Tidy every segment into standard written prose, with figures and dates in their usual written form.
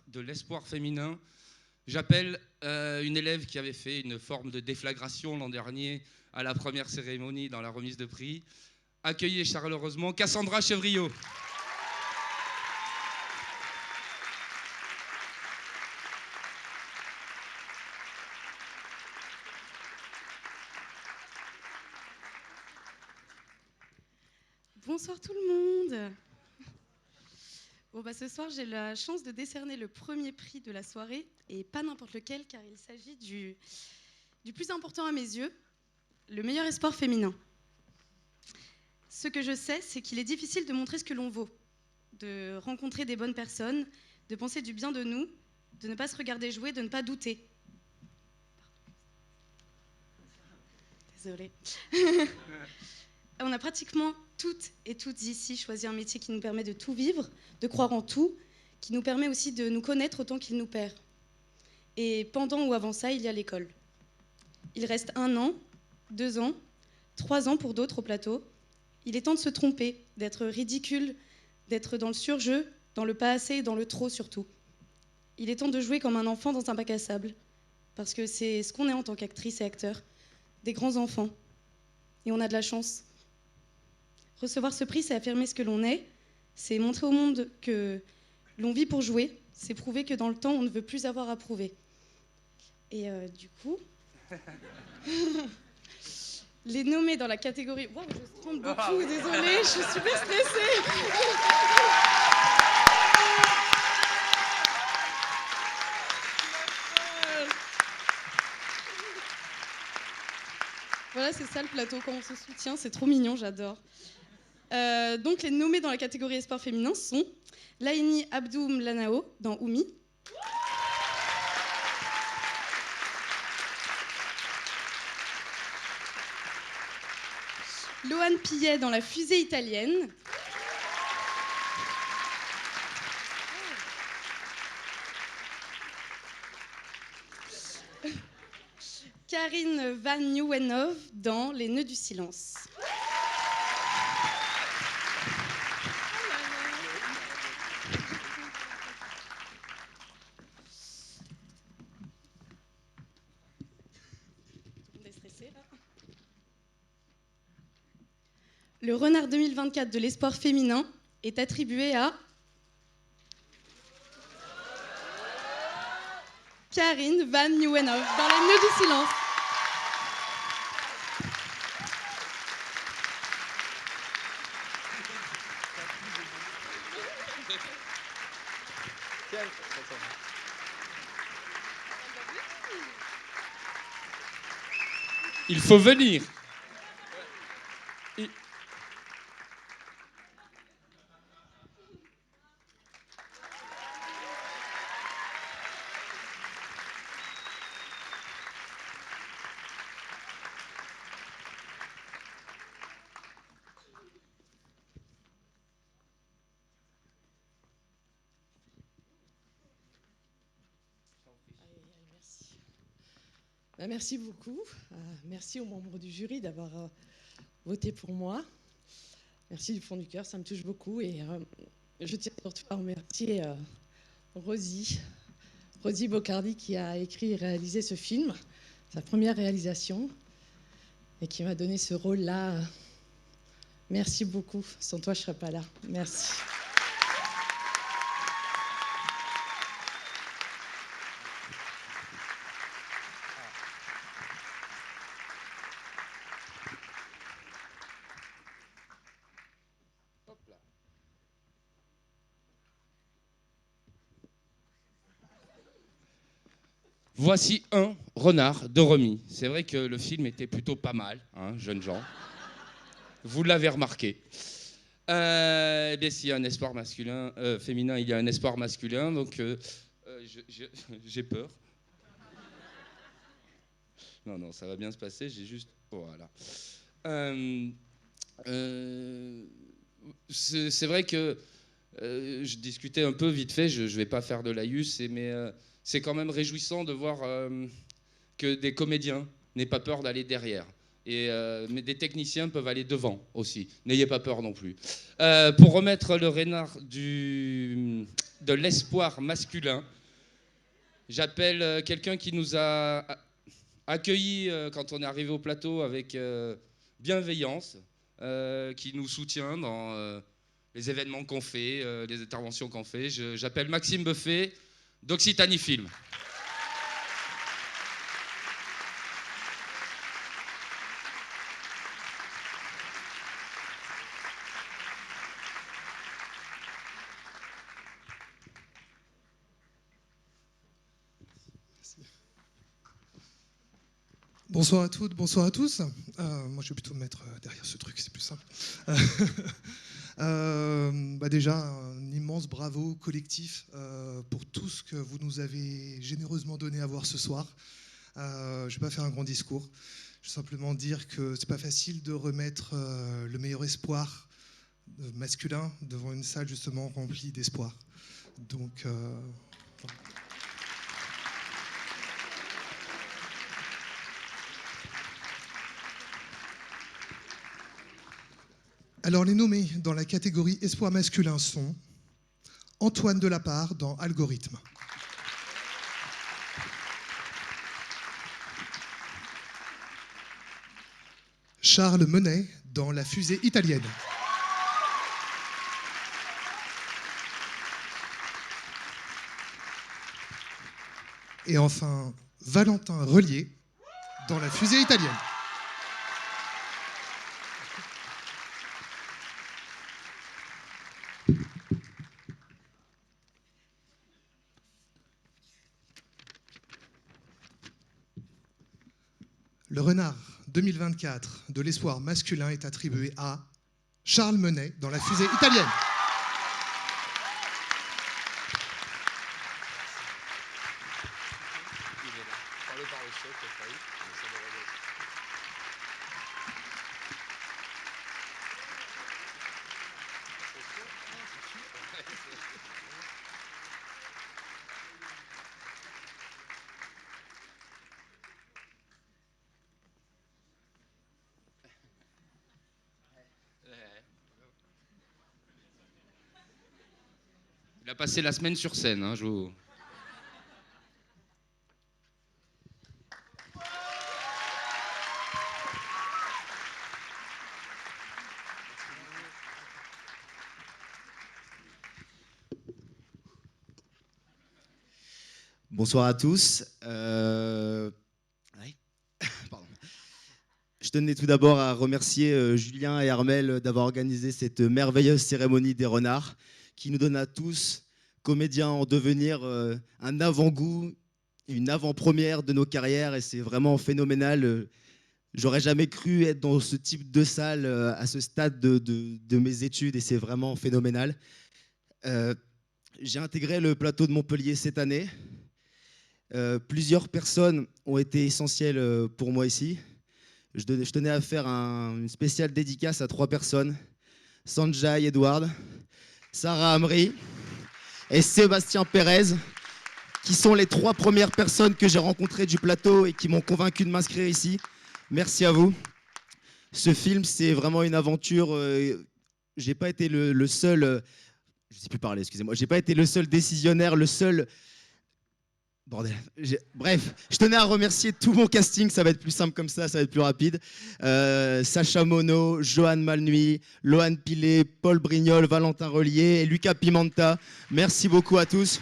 de l'espoir féminin. J'appelle une élève qui avait fait une forme de déflagration l'an dernier à la première cérémonie dans la remise de prix. Accueillez chaleureusement Cassandra Chevriot. Bonsoir tout le monde. Bon ce soir j'ai la chance de décerner le premier prix de la soirée et pas n'importe lequel car il s'agit du plus important à mes yeux, le meilleur espoir féminin. Ce que je sais, c'est qu'il est difficile de montrer ce que l'on vaut, de rencontrer des bonnes personnes, de penser du bien de nous, de ne pas se regarder jouer, de ne pas douter. Désolée. On a pratiquement toutes et toutes ici choisi un métier qui nous permet de tout vivre, de croire en tout, qui nous permet aussi de nous connaître autant qu'il nous perd. Et pendant ou avant ça, il y a l'école. Il reste 1 an, 2 ans, 3 ans pour d'autres au plateau. Il est temps de se tromper, d'être ridicule, d'être dans le surjeu, dans le pas assez et dans le trop surtout. Il est temps de jouer comme un enfant dans un bac à sable, parce que c'est ce qu'on est en tant qu'actrice et acteur, des grands enfants. Et on a de la chance. Recevoir ce prix, c'est affirmer ce que l'on est, c'est montrer au monde que l'on vit pour jouer, c'est prouver que dans le temps, on ne veut plus avoir à prouver. Et du coup, les nommer dans la catégorie... Waouh, je tremble beaucoup, désolée, je suis super stressée. Voilà, c'est ça le plateau, quand on se soutient, c'est trop mignon, j'adore. Donc les nommés dans la catégorie espoir féminin sont Laini Abdoum Lanao dans Oumi, Loane Pillet dans La Fusée italienne, Karine Van Nieuwenhof dans Les Nœuds du silence. Le Renard 2024 de l'espoir féminin est attribué à Karine Van Nieuwenhof dans Les Nœuds du silence. Il faut venir. Merci beaucoup. Merci aux membres du jury d'avoir voté pour moi. Merci du fond du cœur, ça me touche beaucoup. Et je tiens surtout à remercier Rosie Bocardi qui a écrit et réalisé ce film, sa première réalisation, et qui m'a donné ce rôle-là. Merci beaucoup. Sans toi, je ne serais pas là. Merci. Voici un renard de Remy. C'est vrai que le film était plutôt pas mal, hein, jeunes gens. Vous l'avez remarqué. Eh bien, s'il y a un espoir masculin, féminin, il y a un espoir masculin, donc j'ai peur. Non, ça va bien se passer, j'ai juste... Voilà. C'est vrai que je discutais un peu vite fait, je ne vais pas faire de laïus, mais c'est quand même réjouissant de voir que des comédiens n'aient pas peur d'aller derrière. Mais des techniciens peuvent aller devant aussi. N'ayez pas peur non plus. Pour remettre le renard de l'espoir masculin, J'appelle quelqu'un qui nous a accueillis quand on est arrivé au plateau avec bienveillance, qui nous soutient dans les événements qu'on fait, les interventions qu'on fait. J'appelle Maxime Buffet d'Occitanie Film. Bonsoir à toutes, bonsoir à tous. Moi, je vais plutôt me mettre derrière ce truc, c'est plus simple. Déjà, un immense bravo collectif pour tout ce que vous nous avez généreusement donné à voir ce soir. Je ne vais pas faire un grand discours. Je vais simplement dire que c'est pas facile de remettre le meilleur espoir masculin devant une salle justement remplie d'espoir. Donc, voilà. Alors, les nommés dans la catégorie espoir masculin sont Antoine Delapare dans Algorithme, Charles Menet dans La fusée italienne, et enfin Valentin Relier dans La fusée italienne. Le renard 2024 de l'espoir masculin est attribué à Charles Menet dans La fusée italienne. Il a passé la semaine sur scène, hein, je vous... Bonsoir à tous. Pardon. Je tenais tout d'abord à remercier Julien et Armel d'avoir organisé cette merveilleuse cérémonie des renards qui nous donne à tous, comédiens en devenir, un avant-goût, une avant-première de nos carrières et c'est vraiment phénoménal. J'aurais jamais cru être dans ce type de salle à ce stade de mes études et c'est vraiment phénoménal. J'ai intégré le plateau de Montpellier cette année. Plusieurs personnes ont été essentielles pour moi ici. Je tenais à faire une spéciale dédicace à 3 personnes. Sanjay Edward, Sarah Amri et Sébastien Pérez, qui sont les 3 premières personnes que j'ai rencontrées du plateau et qui m'ont convaincu de m'inscrire ici. Merci à vous. Ce film, c'est vraiment une aventure. J'ai pas été le seul... je sais plus parler, excusez-moi. J'ai pas été le seul décisionnaire, le seul... Bordel. Bref, je tenais à remercier tout mon casting, ça va être plus simple comme ça va être plus rapide. Sacha Monod, Johan Malnuit, Lohan Pilet, Paul Brignol, Valentin Relier et Lucas Pimenta. Merci beaucoup à tous.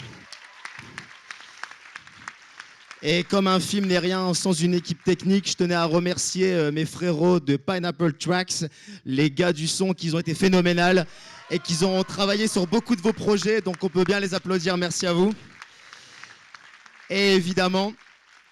Et comme un film n'est rien sans une équipe technique, je tenais à remercier mes frérots de Pineapple Tracks, les gars du son qui ont été phénoménales et qui ont travaillé sur beaucoup de vos projets, donc on peut bien les applaudir, merci à vous. Et évidemment,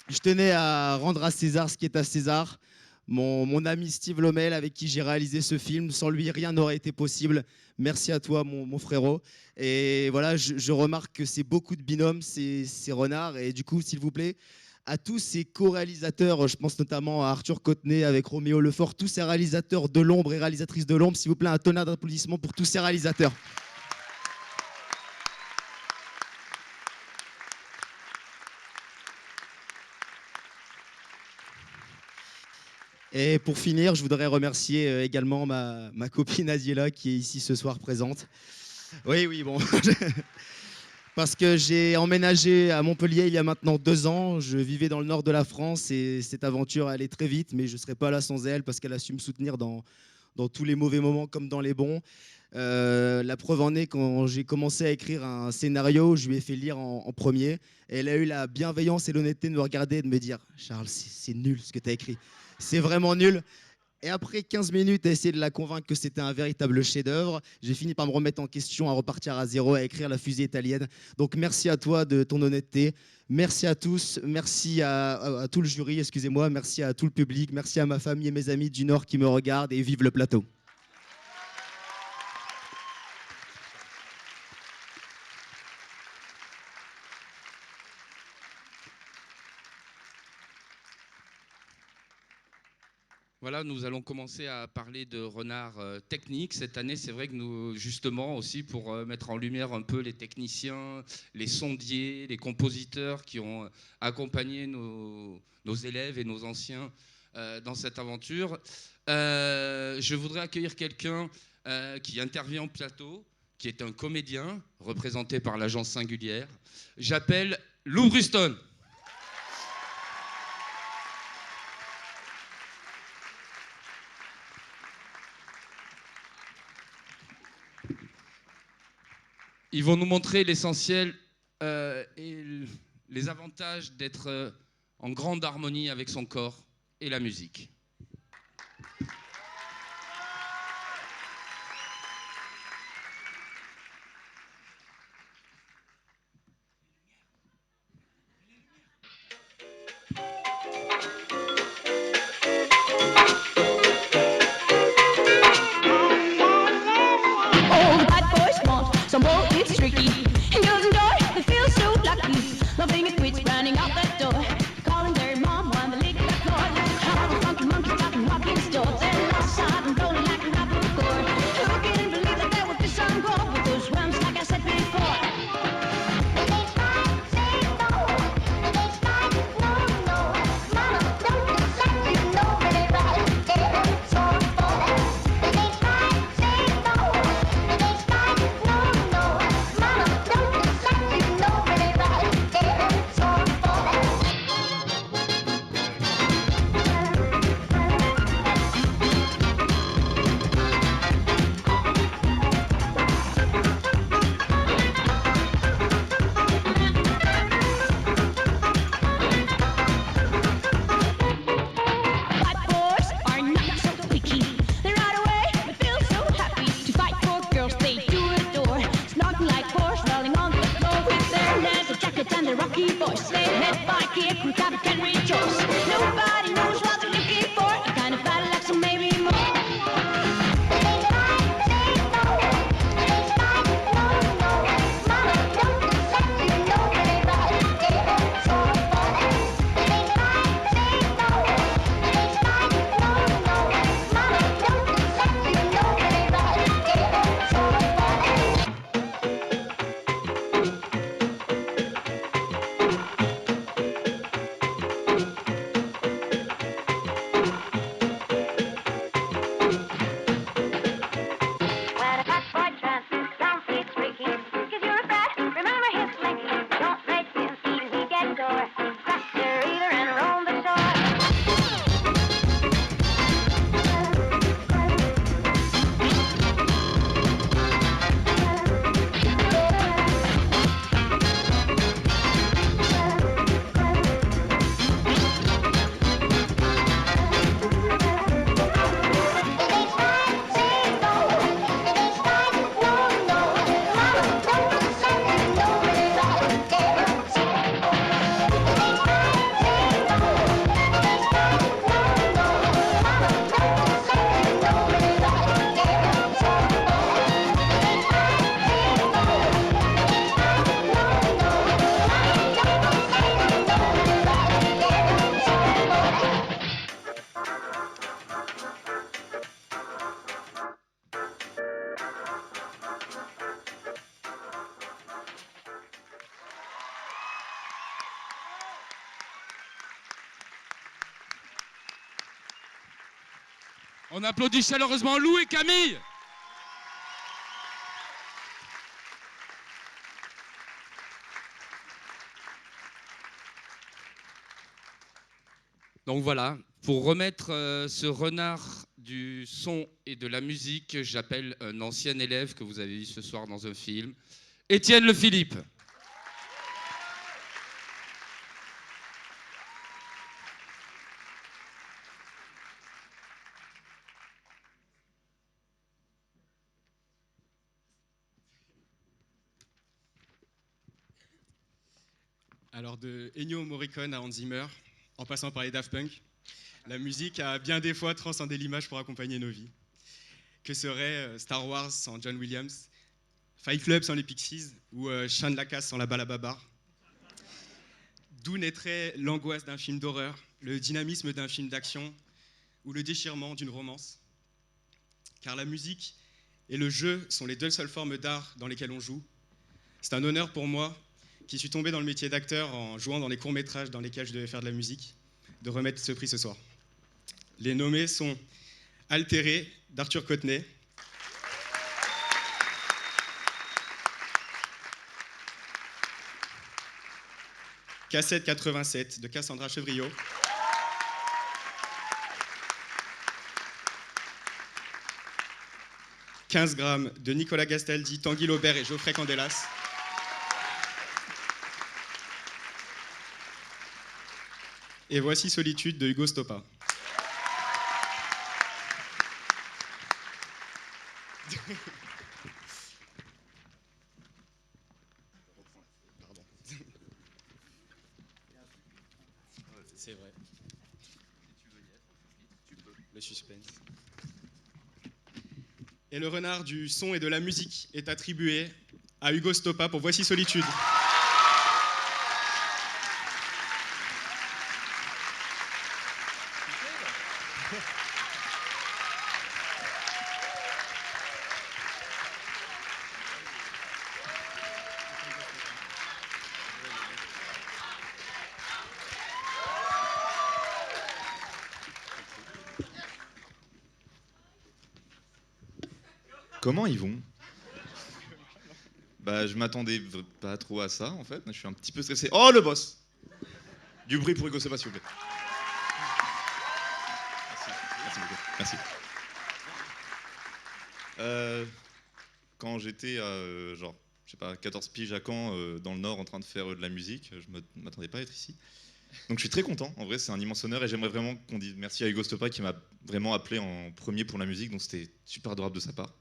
je tenais à rendre à César ce qui est à César. Mon ami Steve Lomel, avec qui j'ai réalisé ce film, sans lui, rien n'aurait été possible. Merci à toi, mon frérot. Et voilà, je remarque que c'est beaucoup de binômes, ces renards. Et du coup, s'il vous plaît, à tous ces co-réalisateurs, je pense notamment à Arthur Cottenet avec Roméo Lefort, tous ces réalisateurs de l'ombre et réalisatrices de l'ombre, s'il vous plaît, un tonnerre d'applaudissements pour tous ces réalisateurs. Et pour finir, je voudrais remercier également ma copine Adiela qui est ici ce soir présente. Oui, bon. Parce que j'ai emménagé à Montpellier il y a maintenant 2 ans. Je vivais dans le nord de la France et cette aventure allait très vite, mais je ne serais pas là sans elle parce qu'elle a su me soutenir dans tous les mauvais moments comme dans les bons. La preuve en est quand j'ai commencé à écrire un scénario, je lui ai fait lire en premier. Et elle a eu la bienveillance et l'honnêteté de me regarder et de me dire « Charles, c'est nul ce que tu as écrit. C'est vraiment nul. » Et après 15 minutes à essayer de la convaincre que c'était un véritable chef-d'œuvre, j'ai fini par me remettre en question, à repartir à zéro, à écrire La Fusée italienne. Donc merci à toi de ton honnêteté. Merci à tous. Merci à tout le jury, excusez-moi. Merci à tout le public. Merci à ma famille et mes amis du Nord qui me regardent. Et vive le plateau. Voilà, nous allons commencer à parler de renard technique. Cette année, c'est vrai que nous, justement, aussi pour mettre en lumière un peu les techniciens, les sondiers, les compositeurs qui ont accompagné nos élèves et nos anciens dans cette aventure. Je voudrais accueillir quelqu'un qui intervient en plateau, qui est un comédien représenté par l'agence Singulière. J'appelle Lou Bruston. Ils vont nous montrer l'essentiel et les avantages d'être en grande harmonie avec son corps et la musique. Some more, it's tricky. And girls and joy, they feel so lucky. Loving it quits running out that door. Calling their mom while they lick that floor. How the funky monkeys talking walking stores. They're lost side and rolling like a rapid record. Who couldn't believe that there would be some gold with those drums like I said before. On applaudit chaleureusement Lou et Camille. Donc voilà, pour remettre ce renard du son et de la musique, j'appelle un ancien élève que vous avez vu ce soir dans un film, Étienne Le Philippe. Alors de Ennio Morricone à Hans Zimmer, en passant par les Daft Punk, la musique a bien des fois transcendé l'image pour accompagner nos vies. Que serait Star Wars sans John Williams, Fight Club sans les Pixies ou Chien de la Casse sans la Balababar? D'où naîtrait l'angoisse d'un film d'horreur, le dynamisme d'un film d'action ou le déchirement d'une romance? Car la musique et le jeu sont les deux seules formes d'art dans lesquelles on joue. C'est un honneur pour moi, qui suis tombé dans le métier d'acteur en jouant dans les courts-métrages dans lesquels je devais faire de la musique, de remettre ce prix ce soir. Les nommés sont Altéré d'Arthur Cottenay, Cassette 87 de Cassandra Chevriot, « 15 grammes de Nicolas Gastaldi, Tanguy Laubert et Geoffrey Candelas, et Voici Solitude de Hugo Stoppa. C'est vrai. Le suspense. Et le renard du son et de la musique est attribué à Hugo Stoppa pour Voici Solitude. Comment ils vont? Bah, je m'attendais pas trop à ça, en fait. Je suis un petit peu stressé. Oh, le boss! Du bruit pour Hugo Stoppa, s'il vous plaît. Merci beaucoup. Merci. Quand j'étais, genre, je sais pas, 14 piges à Caen, dans le Nord, en train de faire de la musique, je m'attendais pas à être ici. Donc je suis très content, en vrai c'est un immense honneur et j'aimerais vraiment qu'on dise merci à Hugo Stoppa qui m'a vraiment appelé en premier pour la musique, donc c'était super adorable de sa part.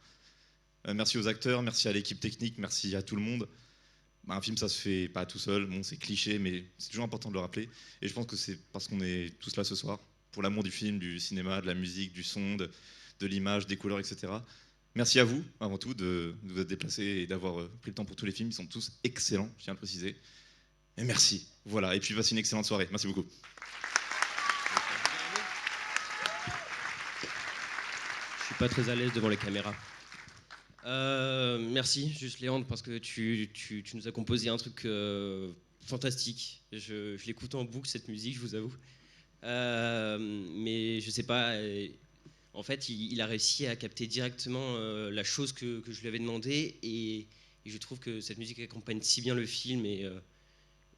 Merci aux acteurs, merci à l'équipe technique, merci à tout le monde. Bah, un film ça se fait pas tout seul, bon c'est cliché mais c'est toujours important de le rappeler. Et je pense que c'est parce qu'on est tous là ce soir, pour l'amour du film, du cinéma, de la musique, du son, de l'image, des couleurs, etc. Merci à vous, avant tout, de vous être déplacés et d'avoir pris le temps pour tous les films, ils sont tous excellents, je tiens à le préciser. Et merci, voilà, et puis passez une excellente soirée, merci beaucoup. Je suis pas très à l'aise devant les caméras. Merci, juste Léandre, parce que tu nous as composé un truc fantastique. Je l'écoute en boucle, cette musique, je vous avoue. Mais je sais pas, en fait, il a réussi à capter directement la chose que je lui avais demandé, et je trouve que cette musique accompagne si bien le film,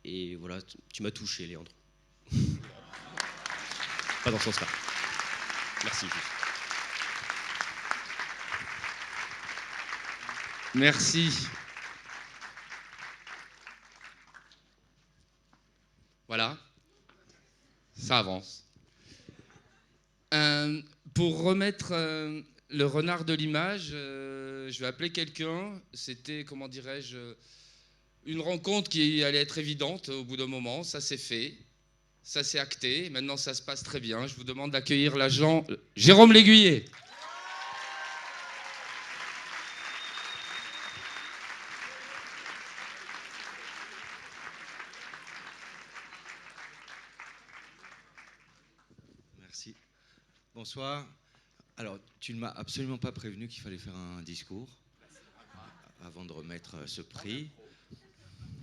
et voilà, tu m'as touché, Léandre. Pas dans ce sens-là. Merci, juste. Merci. Voilà, ça avance. Pour remettre le renard de l'image, je vais appeler quelqu'un. C'était, comment dirais-je, une rencontre qui allait être évidente au bout d'un moment. Ça s'est fait, ça s'est acté. Maintenant, ça se passe très bien. Je vous demande d'accueillir l'agent Jérôme Léguyer. Merci. Bonsoir. Alors, tu ne m'as absolument pas prévenu qu'il fallait faire un discours avant de remettre ce prix.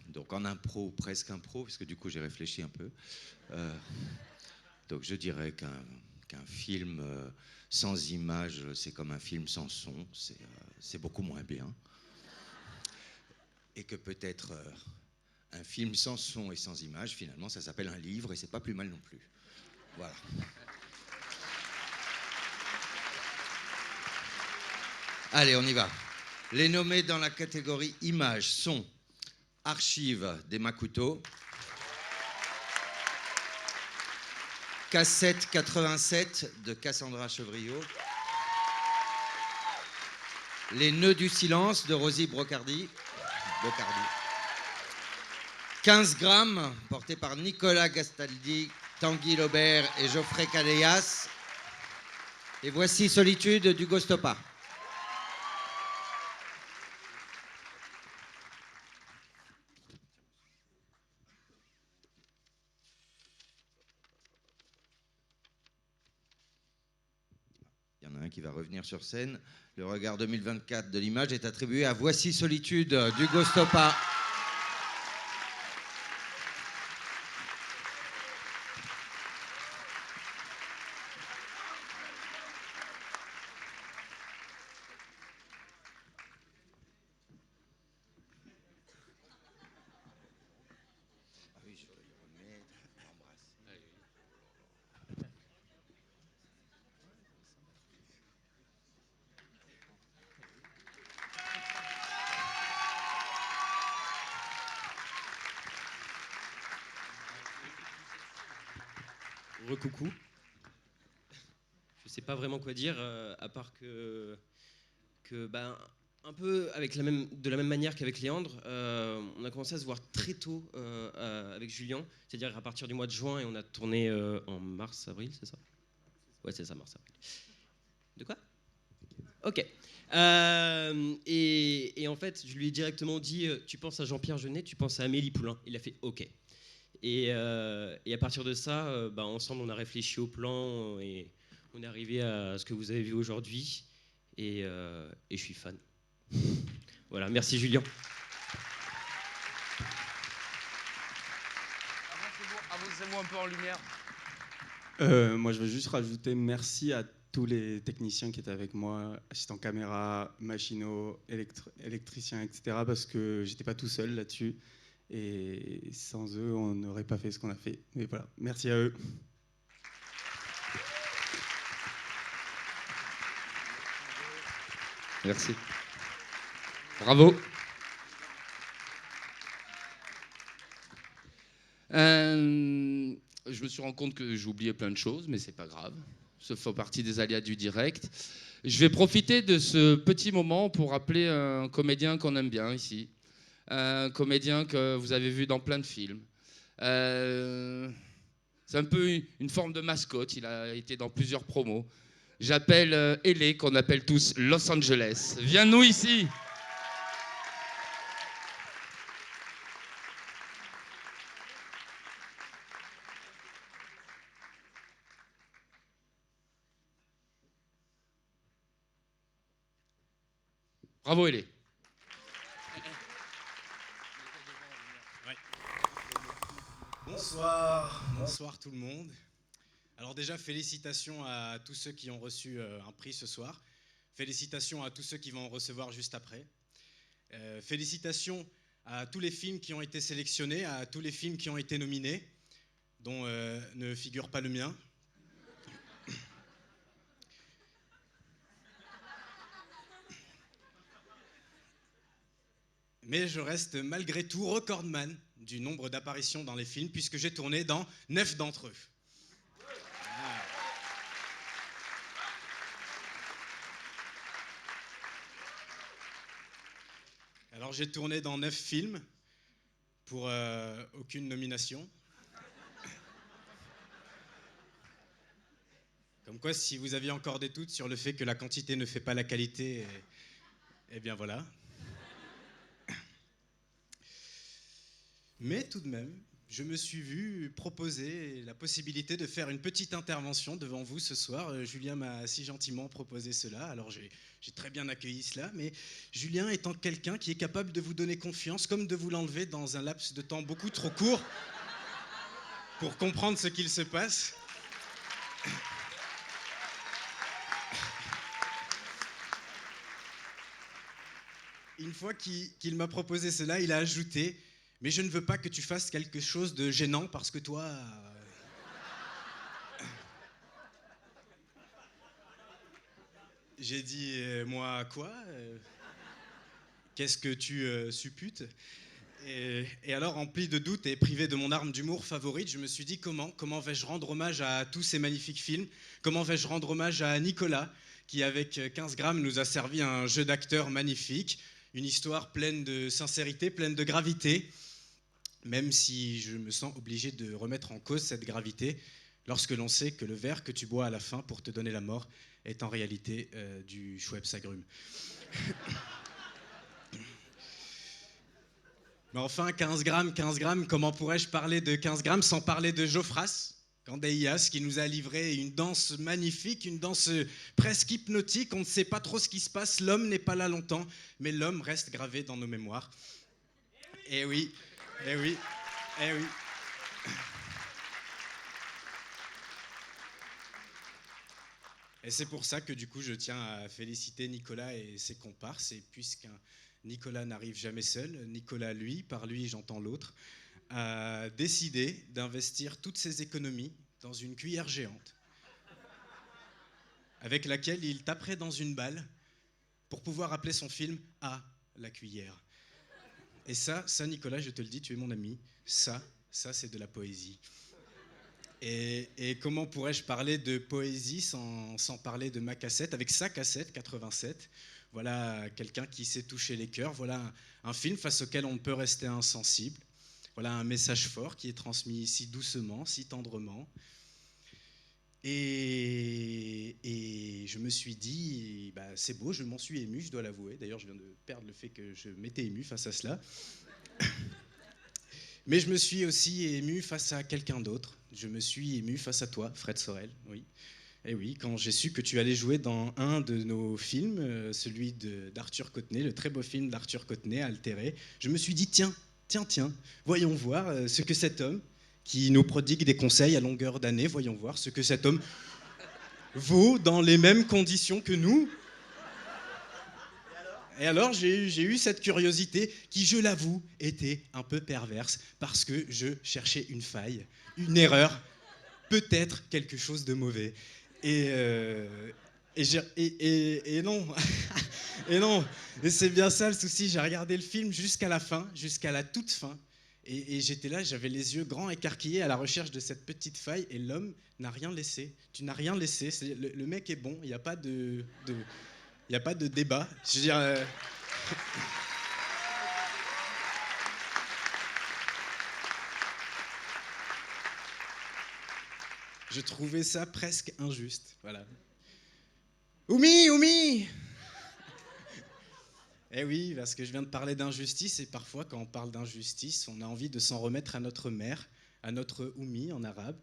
Donc en impro, presque impro, parce que du coup j'ai réfléchi un peu. Donc je dirais qu'un film sans image, c'est comme un film sans son, c'est beaucoup moins bien. Et que peut-être un film sans son et sans image, finalement, ça s'appelle un livre et c'est pas plus mal non plus. Voilà. Allez, on y va. Les nommés dans la catégorie images sont Archives des Makuto, Cassette 87 de Cassandra Chevriot, Les Nœuds du Silence de Rosie Brocardi, 15 grammes porté par Nicolas Gastaldi, Tanguy Laubert et Geoffrey Caleyas, et Voici Solitude d'Hugo Stoppa. Il y en a un qui va revenir sur scène. Le regard 2024 de l'image est attribué à Voici Solitude d'Hugo Stoppa. Ah oui, je vais le remettre. Embrasse. Recoucou. Je sais pas vraiment quoi dire, à part que ben, un peu de la même manière qu'avec Léandre, on a commencé à se voir très tôt avec Julien, c'est-à-dire à partir du mois de juin, et on a tourné en mars-avril, c'est ça? Ouais, c'est ça, mars-avril. De quoi? Ok. Et en fait, je lui ai directement dit, tu penses à Jean-Pierre Jeunet, tu penses à Amélie Poulain. Il a fait ok. Et à partir de ça, bah, ensemble, on a réfléchi au plan et on est arrivé à ce que vous avez vu aujourd'hui. Et je suis fan. Voilà, merci Julien. Avancez-vous un peu en lumière. Moi, je veux juste rajouter merci à tous les techniciens qui étaient avec moi, assistants caméra, machinaux, électriciens, etc. Parce que j'étais pas tout seul là-dessus. Et sans eux, on n'aurait pas fait ce qu'on a fait. Mais voilà, merci à eux. Merci. Bravo. Je me suis rendu compte que j'ai oublié plein de choses, mais c'est pas grave. Ça fait partie des aléas du direct. Je vais profiter de ce petit moment pour appeler un comédien qu'on aime bien ici. Un comédien que vous avez vu dans plein de films. C'est un peu une forme de mascotte. Il a été dans plusieurs promos. J'appelle Elé, qu'on appelle tous Los Angeles. Viens-nous ici. Bravo Elé. Bonsoir tout le monde. Alors déjà, félicitations à tous ceux qui ont reçu un prix ce soir. Félicitations à tous ceux qui vont en recevoir juste après. Félicitations à tous les films qui ont été sélectionnés, à tous les films qui ont été nominés, dont ne figure pas le mien. Mais je reste malgré tout recordman du nombre d'apparitions dans les films, puisque j'ai tourné dans 9 d'entre eux. Alors j'ai tourné dans 9 films, pour aucune nomination. Comme quoi, si vous aviez encore des doutes sur le fait que la quantité ne fait pas la qualité, eh bien voilà. Mais tout de même, je me suis vu proposer la possibilité de faire une petite intervention devant vous ce soir. Julien m'a si gentiment proposé cela, alors j'ai très bien accueilli cela, mais Julien étant quelqu'un qui est capable de vous donner confiance, comme de vous l'enlever dans un laps de temps beaucoup trop court pour comprendre ce qu'il se passe. Une fois qu'il m'a proposé cela, il a ajouté: mais je ne veux pas que tu fasses quelque chose de gênant parce que toi... J'ai dit, moi quoi Qu'est-ce que tu supputes et alors, rempli de doutes et privé de mon arme d'humour favorite, je me suis dit comment vais-je rendre hommage à tous ces magnifiques films? Comment vais-je rendre hommage à Nicolas, qui avec 15 grammes nous a servi un jeu d'acteur magnifique, une histoire pleine de sincérité, pleine de gravité, même si je me sens obligé de remettre en cause cette gravité lorsque l'on sait que le verre que tu bois à la fin pour te donner la mort est en réalité du Schweppes agrumes. Mais enfin, 15 grammes, comment pourrais-je parler de 15 grammes sans parler de Geoffras Candeias, qui nous a livré une danse magnifique, une danse presque hypnotique. On ne sait pas trop ce qui se passe, l'homme n'est pas là longtemps, mais l'homme reste gravé dans nos mémoires. Eh oui, eh oui, eh oui. Et c'est pour ça que du coup, je tiens à féliciter Nicolas et ses comparses, et puisqu'un Nicolas n'arrive jamais seul, Nicolas, lui, par lui j'entends l'autre, a décidé d'investir toutes ses économies dans une cuillère géante avec laquelle il taperait dans une balle pour pouvoir appeler son film « À la cuillère ». Et ça, Nicolas, je te le dis, tu es mon ami, ça c'est de la poésie. Et comment pourrais-je parler de poésie sans parler de ma cassette, avec sa cassette 87. Voilà quelqu'un qui sait toucher les cœurs. Voilà un film face auquel on ne peut rester insensible. Voilà un message fort qui est transmis si doucement, si tendrement. Et je me suis dit, bah, c'est beau, je m'en suis ému, je dois l'avouer. D'ailleurs, je viens de perdre le fait que je m'étais ému face à cela. Mais je me suis aussi ému face à quelqu'un d'autre. Je me suis ému face à toi, Fred Sorel, oui. Et oui, quand j'ai su que tu allais jouer dans un de nos films, celui d'Arthur Cautenay, le très beau film d'Arthur Cautenay, Altéré, je me suis dit, tiens, voyons voir ce que cet homme, qui nous prodigue des conseils à longueur d'année, voyons voir ce que cet homme vaut dans les mêmes conditions que nous. Et alors, j'ai eu cette curiosité qui, je l'avoue, était un peu perverse parce que je cherchais une faille, une erreur, peut-être quelque chose de mauvais. Et non, et non, et c'est bien ça le souci. J'ai regardé le film jusqu'à la fin, jusqu'à la toute fin, et j'étais là, j'avais les yeux grands écarquillés à la recherche de cette petite faille, et l'homme n'a rien laissé. Tu n'as rien laissé. Le mec est bon. Il n'y a pas de il n'y a pas de débat. Je veux dire. Je trouvais ça presque injuste. Voilà. Oumi Eh oui, parce que je viens de parler d'injustice, et parfois, quand on parle d'injustice, on a envie de s'en remettre à notre mère, à notre Oumi en arabe.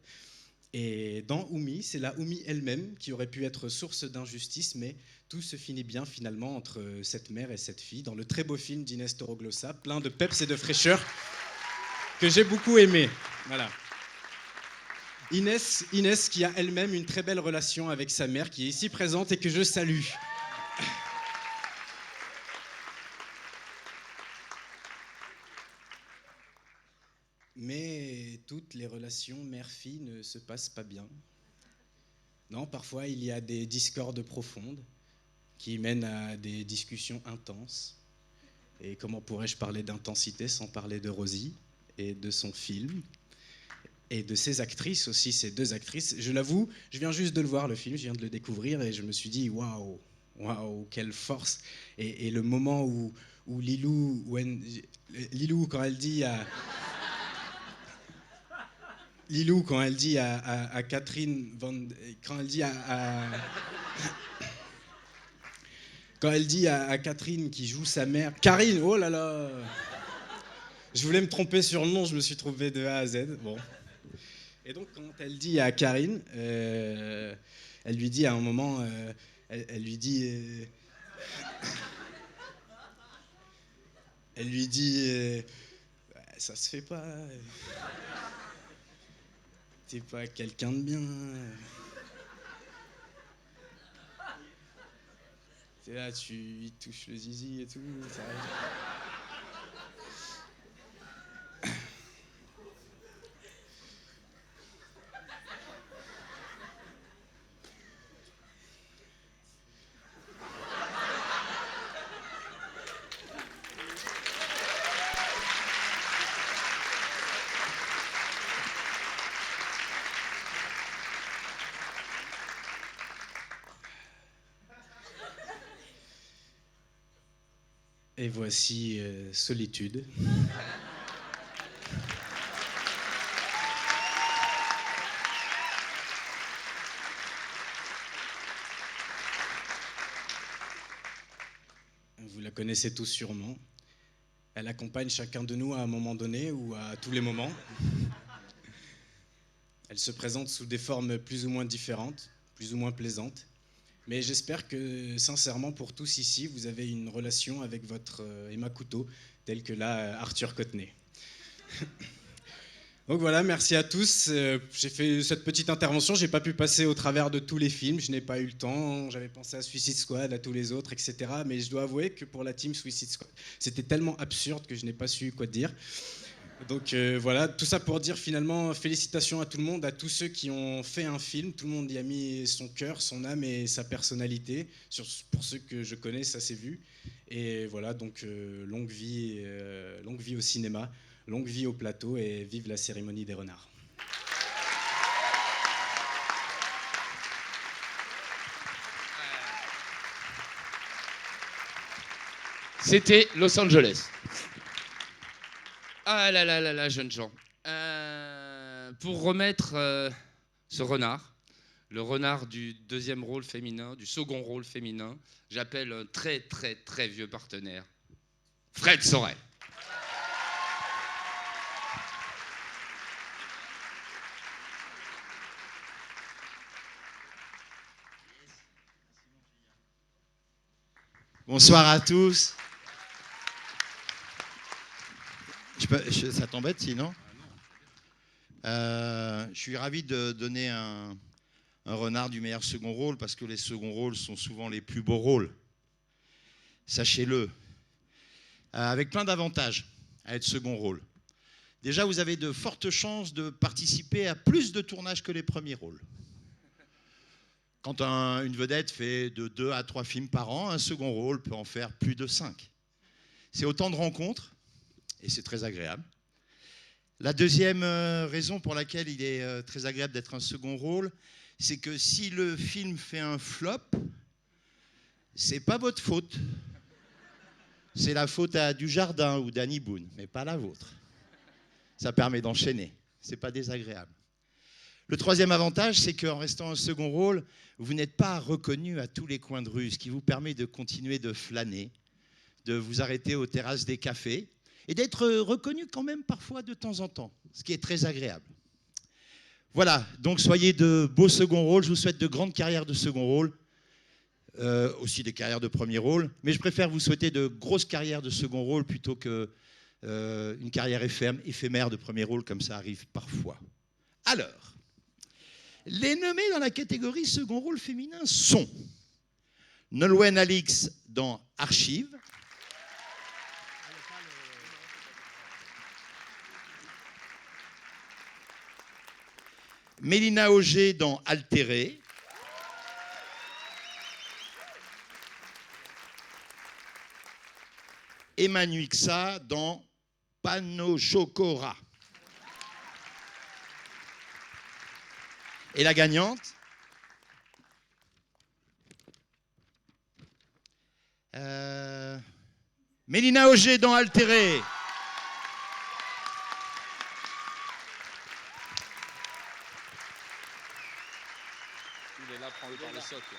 Et dans Oumi, c'est la Oumi elle-même qui aurait pu être source d'injustice, mais tout se finit bien finalement entre cette mère et cette fille, dans le très beau film d'Inès Toroglossa, plein de peps et de fraîcheur, que j'ai beaucoup aimé. Voilà. Inès qui a elle-même une très belle relation avec sa mère, qui est ici présente et que je salue. Mais toutes les relations mère-fille ne se passent pas bien. Non, parfois il y a des discordes profondes qui mènent à des discussions intenses. Et comment pourrais-je parler d'intensité sans parler de Rosie et de son film et de ses actrices aussi, ces deux actrices. Je l'avoue, je viens juste de le voir, le film, je viens de le découvrir et je me suis dit, waouh, quelle force. Et le moment où Lilou, quand elle dit à... Lilou, quand elle dit à Catherine quand elle dit quand elle dit à Catherine qui joue sa mère, Karine, oh là là, je voulais me tromper sur le nom, je me suis trompé de A à Z. Bon. Et donc quand elle dit à Karine, elle lui dit à un moment, elle lui dit, ça se fait pas. T'es pas quelqu'un de bien. T'es là, il touche le zizi et tout. Ça arrive. Et voici Solitude. Vous la connaissez tous sûrement. Elle accompagne chacun de nous à un moment donné ou à tous les moments. Elle se présente sous des formes plus ou moins différentes, plus ou moins plaisantes. Mais j'espère que, sincèrement, pour tous ici, vous avez une relation avec votre Emma Couteau, telle que l'a Arthur Cottenay. Donc voilà, merci à tous. J'ai fait cette petite intervention, j'ai pas pu passer au travers de tous les films, je n'ai pas eu le temps. J'avais pensé à Suicide Squad, à tous les autres, etc. Mais je dois avouer que pour la team Suicide Squad, c'était tellement absurde que je n'ai pas su quoi dire. Donc voilà, tout ça pour dire finalement félicitations à tout le monde, à tous ceux qui ont fait un film. Tout le monde y a mis son cœur, son âme et sa personnalité. Pour ceux que je connais, ça s'est vu. Et voilà, donc longue vie au cinéma, longue vie au plateau et vive la cérémonie des renards. C'était Los Angeles. Ah là là là là, jeunes gens. Pour remettre ce renard, le renard du deuxième rôle féminin, du second rôle féminin, j'appelle un très très très vieux partenaire, Fred Sorel. Bonsoir à tous. Ça t'embête sinon? Je suis ravi de donner un renard du meilleur second rôle parce que les seconds rôles sont souvent les plus beaux rôles. Sachez-le. Avec plein d'avantages à être second rôle. Déjà, vous avez de fortes chances de participer à plus de tournages que les premiers rôles. Quand une vedette fait de 2 à 3 films par an, un second rôle peut en faire plus de 5. C'est autant de rencontres. Et c'est très agréable. La deuxième raison pour laquelle il est très agréable d'être un second rôle, c'est que si le film fait un flop, c'est pas votre faute. C'est la faute à Dujardin ou d'Annie Boone, mais pas la vôtre. Ça permet d'enchaîner. C'est pas désagréable. Le troisième avantage, c'est qu'en restant un second rôle, vous n'êtes pas reconnu à tous les coins de rue, ce qui vous permet de continuer de flâner, de vous arrêter aux terrasses des cafés, et d'être reconnu quand même parfois de temps en temps, ce qui est très agréable. Voilà, donc soyez de beaux seconds rôles, je vous souhaite de grandes carrières de second rôle, aussi des carrières de premier rôle, mais je préfère vous souhaiter de grosses carrières de second rôle plutôt qu'une carrière éphémère de premier rôle, comme ça arrive parfois. Alors, les nommés dans la catégorie second rôle féminin sont Nolwenn Alix dans Archives, Mélina Auger dans Altéré, Emmanuel Xa dans Panochokora. Et la gagnante Mélina Auger dans Altéré. Il est là, prends-le par le socle.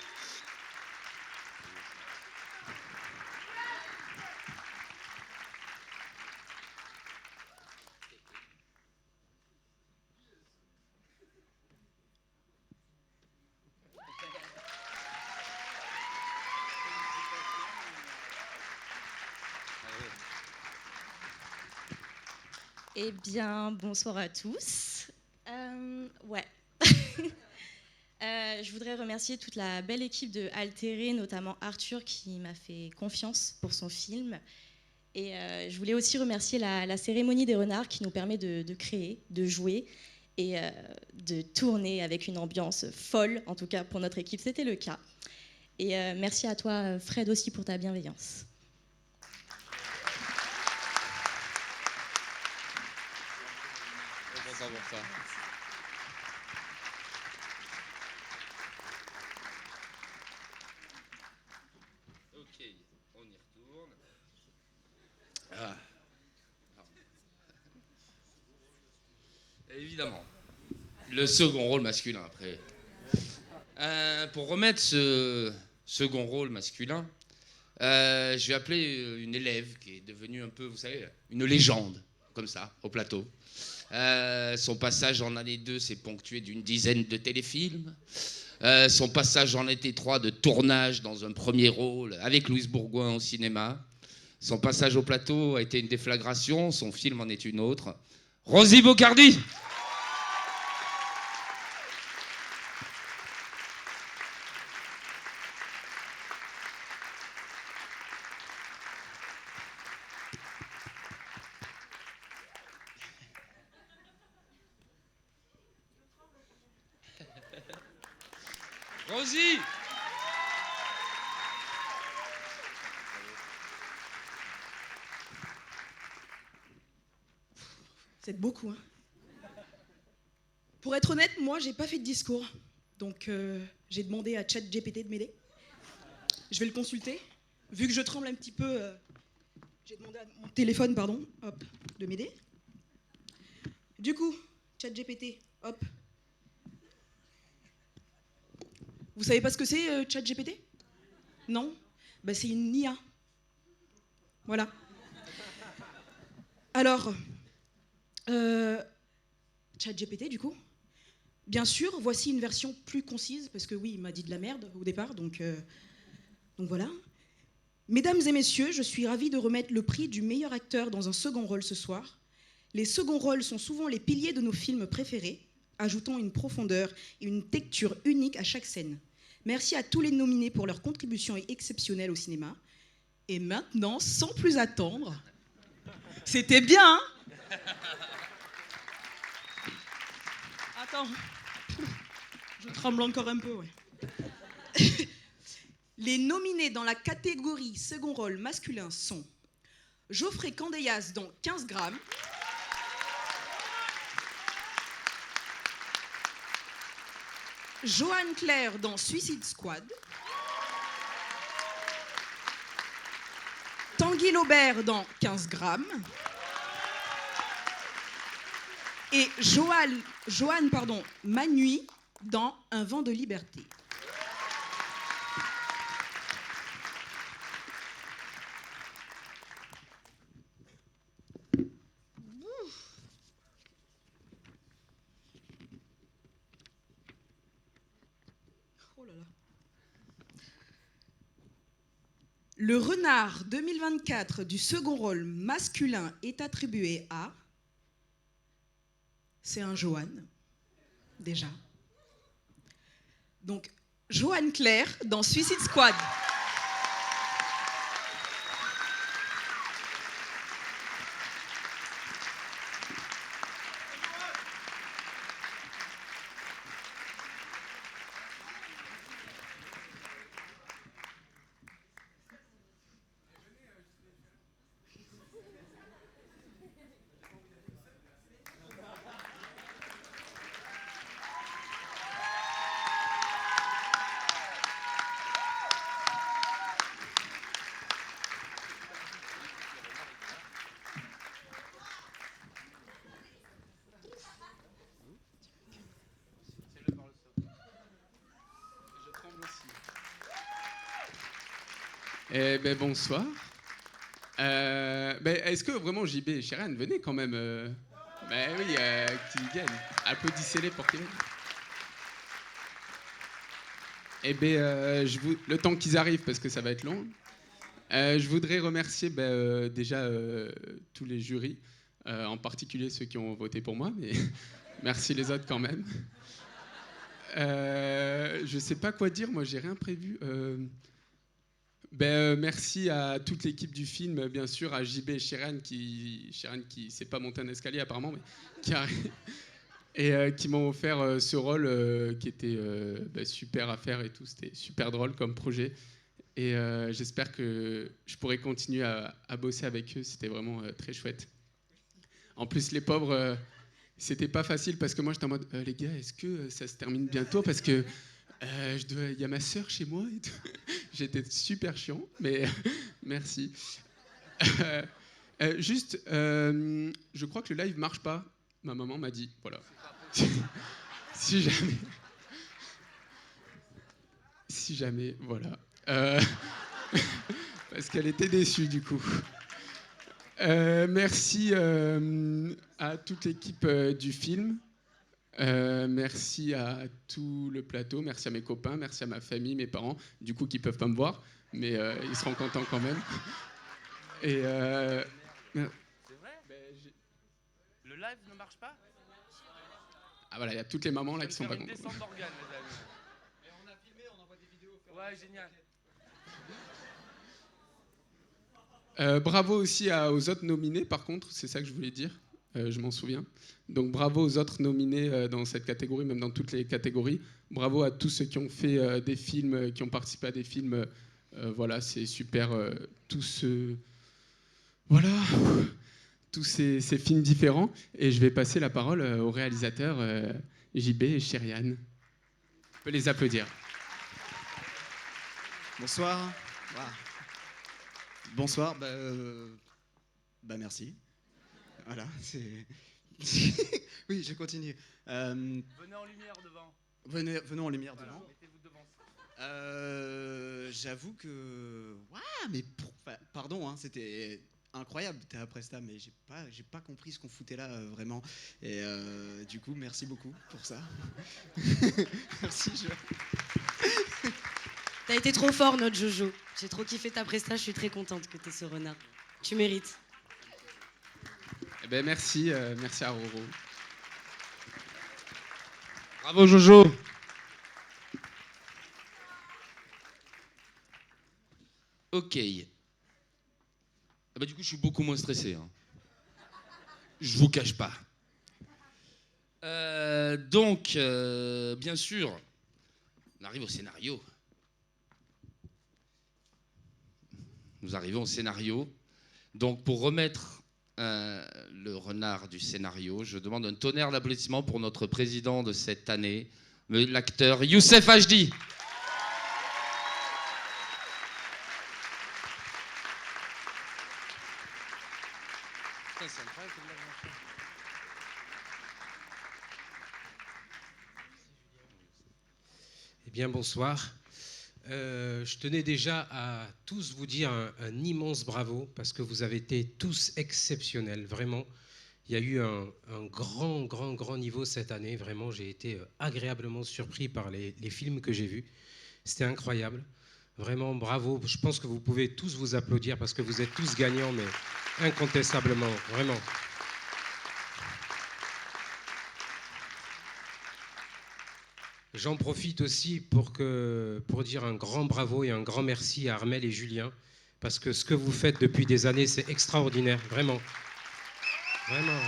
Eh bien, bonsoir à tous. Ouais. Je voudrais remercier toute la belle équipe de Altéré, notamment Arthur qui m'a fait confiance pour son film. Et je voulais aussi remercier la cérémonie des renards qui nous permet de créer, de jouer et de tourner avec une ambiance folle. En tout cas, pour notre équipe, c'était le cas. Et merci à toi, Fred, aussi pour ta bienveillance. Ça. Ok, on y retourne. Évidemment. Le second rôle masculin, après. Pour remettre ce second rôle masculin, je vais appeler une élève qui est devenue un peu, vous savez, une légende, comme ça, au plateau. Son passage en année 2 s'est ponctué d'une dizaine de téléfilms. Son passage en été 3 de tournage dans un premier rôle avec Louise Bourgoin au cinéma. Son passage au plateau a été une déflagration, son film en est une autre. Rosie Bocardi. Rosie. C'est beaucoup, hein. Pour être honnête, moi, j'ai pas fait de discours. Donc, j'ai demandé à ChatGPT de m'aider. Je vais le consulter. Vu que je tremble un petit peu, j'ai demandé à mon téléphone, pardon, hop, de m'aider. Du coup, ChatGPT, hop. Vous savez pas ce que c'est, ChatGPT? Non? Ben, c'est une IA. Voilà. Alors, ChatGPT, du coup. Bien sûr, voici une version plus concise, parce que oui, il m'a dit de la merde au départ, donc voilà. Mesdames et messieurs, je suis ravie de remettre le prix du meilleur acteur dans un second rôle ce soir. Les seconds rôles sont souvent les piliers de nos films préférés, ajoutant une profondeur et une texture unique à chaque scène. Merci à tous les nominés pour leur contribution exceptionnelle au cinéma. Et maintenant, sans plus attendre, c'était bien, hein? Attends, je tremble encore un peu, ouais. Les nominés dans la catégorie second rôle masculin sont Geoffrey Candeias dans 15 grammes, Joanne Claire dans Suicide Squad, Tanguy Laubert dans 15 grammes et Joanne Manui dans Un vent de liberté. Oh là là. Le renard 2024 du second rôle masculin est attribué à... C'est un Joanne, déjà. Donc, Joanne Claire dans Suicide Squad. Eh ben bonsoir. Est-ce que vraiment JB et Sharon, venez quand même oui, qu'ils viennent. Applaudissez-les pour qu'ils viennent. Eh bien, le temps qu'ils arrivent, parce que ça va être long, je voudrais remercier déjà tous les jurys, en particulier ceux qui ont voté pour moi, mais merci les autres quand même. Je sais pas quoi dire, moi j'ai rien prévu. Merci à toute l'équipe du film, bien sûr, à JB et Sharon qui s'est pas monté un escalier apparemment, mais qui m'ont offert ce rôle qui était super à faire et tout. C'était super drôle comme projet. Et j'espère que je pourrai continuer à bosser avec eux. C'était vraiment très chouette. En plus, les pauvres, c'était pas facile parce que moi j'étais en mode les gars, est-ce que ça se termine bientôt? Parce que il y a ma sœur chez moi et tout. J'étais super chiant, mais merci. Je crois que le live marche pas. Ma maman m'a dit, voilà. Si jamais... Si jamais, voilà. Parce qu'elle était déçue, du coup. Merci à toute l'équipe du film. Merci à tout le plateau. Merci à mes copains. Merci à ma famille, mes parents, du coup, qui ne peuvent pas me voir. Mais ils seront contents quand même. Et... C'est vrai? Le live ne marche pas? Ah voilà, il y a toutes les mamans là qui sont pas contentes. Descente d'organes, les amis. Et on a filmé, on envoie des vidéos. Ouais, génial. Bravo aussi aux autres nominés, par contre, c'est ça que je voulais dire, je m'en souviens. Donc bravo aux autres nominés dans cette catégorie, même dans toutes les catégories. Bravo à tous ceux qui ont fait des films, qui ont participé à des films. Voilà, c'est super. Voilà, tous ces films différents. Et je vais passer la parole aux réalisateurs JB et Chériane. On peut les applaudir. Bonsoir. Voilà. Bonsoir, merci. Voilà, c'est... Oui, je continue. Venez en lumière devant. Venons en lumière Voilà, devant. mettez-vous devant. J'avoue que... Ouah, mais pardon, hein, c'était incroyable, t'es à Presta, mais j'ai pas compris ce qu'on foutait là, vraiment. Et du coup, merci beaucoup pour ça. Merci, T'as été trop fort, notre Jojo. J'ai trop kiffé ta presta, je suis très contente que t'aies ce renard. Tu mérites. Eh ben merci à Roro. Bravo Jojo. Ok. Ah bah, du coup, je suis beaucoup moins stressé. Hein. Je vous cache pas. Donc, bien sûr, on arrive au scénario. Nous arrivons au scénario. Donc, pour remettre le renard du scénario, je demande un tonnerre d'applaudissements pour notre président de cette année, l'acteur Youssef Hachdi. Eh bien, bonsoir. Je tenais déjà à tous vous dire un immense bravo parce que vous avez été tous exceptionnels, vraiment. Il y a eu un grand niveau cette année, vraiment. J'ai été agréablement surpris par les films que j'ai vus. C'était incroyable. Vraiment, bravo. Je pense que vous pouvez tous vous applaudir parce que vous êtes tous gagnants, mais incontestablement, vraiment. J'en profite aussi pour dire un grand bravo et un grand merci à Armel et Julien, parce que ce que vous faites depuis des années, c'est extraordinaire, vraiment. Vraiment.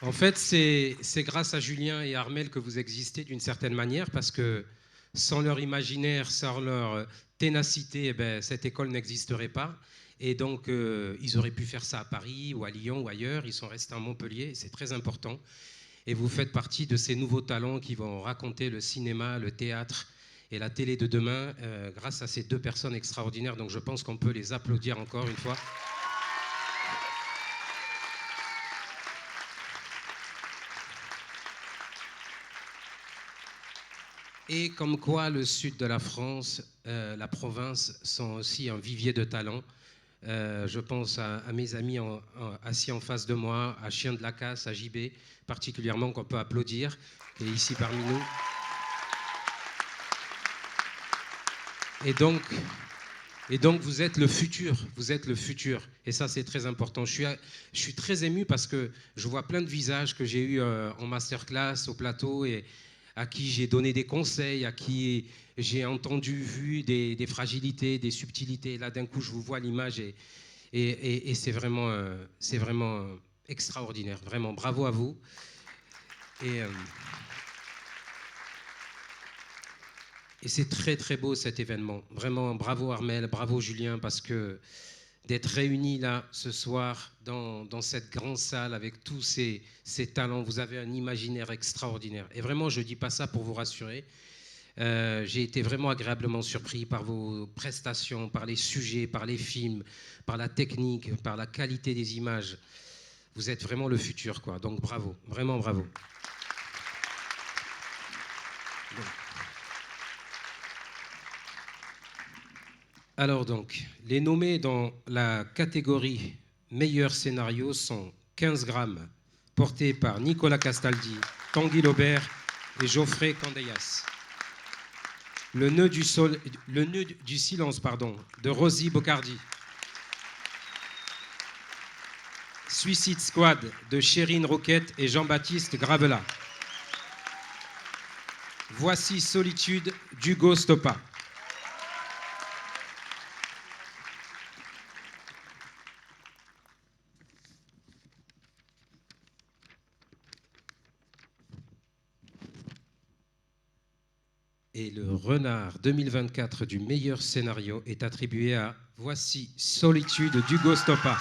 En fait, c'est grâce à Julien et Armel que vous existez d'une certaine manière, parce que sans leur imaginaire, sans leur ténacité, eh ben, cette école n'existerait pas. Et donc, ils auraient pu faire ça à Paris ou à Lyon ou ailleurs. Ils sont restés à Montpellier, c'est très important. Et vous faites partie de ces nouveaux talents qui vont raconter le cinéma, le théâtre et la télé de demain grâce à ces deux personnes extraordinaires. Donc, je pense qu'on peut les applaudir encore une fois. Et comme quoi, le sud de la France, la province, sont aussi un vivier de talents. Je pense à mes amis assis en face de moi, à Chien de la Casse, à JB, particulièrement, qu'on peut applaudir, qui est ici parmi nous. Et donc vous êtes le futur, Et ça, c'est très important. Je suis très ému parce que je vois plein de visages que j'ai eus en masterclass, au plateau, et à qui j'ai donné des conseils, à qui j'ai vu des fragilités, des subtilités. Là, d'un coup, je vous vois l'image et c'est vraiment extraordinaire. Vraiment, bravo à vous. Et c'est très, très beau cet événement. Vraiment, bravo Armel, bravo Julien, parce que d'être réunis là ce soir dans cette grande salle avec tous ces talents, vous avez un imaginaire extraordinaire. Et vraiment, je ne dis pas ça pour vous rassurer. J'ai été vraiment agréablement surpris par vos prestations, par les sujets, par les films, par la technique, par la qualité des images. Vous êtes vraiment le futur, quoi. Donc bravo, vraiment bravo. Bon. Alors donc, les nommés dans la catégorie meilleur scénario sont 15 grammes, portés par Nicolas Castaldi, Tanguy Laubert et Geoffrey Candeias. Le nœud du silence, de Rosie Bocardi. Suicide Squad de Chérine Roquette et Jean-Baptiste Gravela. Voici Solitude d'Hugo Stoppa. Et le Renard 2024 du meilleur scénario est attribué à Voici Solitude d'Hugo Stoppa.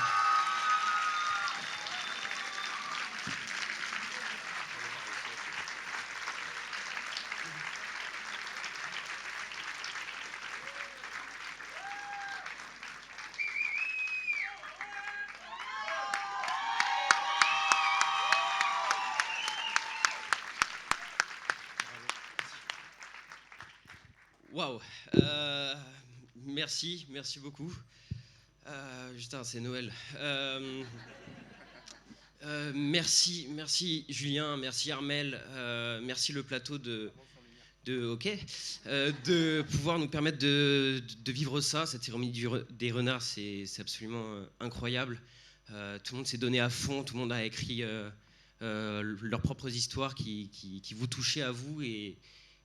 Waouh, merci beaucoup. Putain, c'est Noël. Merci Julien, merci Armel, merci le plateau de pouvoir nous permettre de vivre ça. Cette cérémonie des renards, c'est absolument incroyable. Tout le monde s'est donné à fond, tout le monde a écrit leurs propres histoires qui vous touchaient à vous et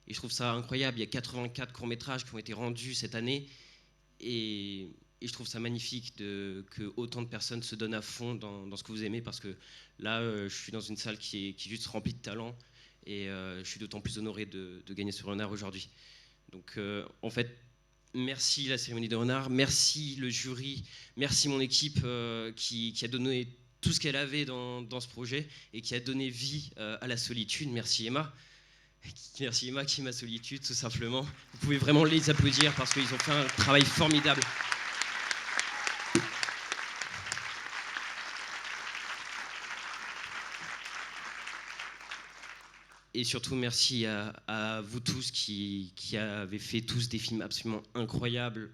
je trouve ça incroyable. Il y a 84 courts-métrages qui ont été rendus cette année et je trouve ça magnifique que autant de personnes se donnent à fond dans ce que vous aimez parce que là, je suis dans une salle qui est juste remplie de talent et je suis d'autant plus honoré de gagner ce renard aujourd'hui. Donc en fait, merci la cérémonie des renards, merci le jury, merci mon équipe qui a donné tout ce qu'elle avait dans ce projet et qui a donné vie à la solitude. Merci Emma. Merci Emma qui est ma solitude, tout simplement. Vous pouvez vraiment les applaudir parce qu'ils ont fait un travail formidable. Et surtout, merci à vous tous qui avez fait tous des films absolument incroyables.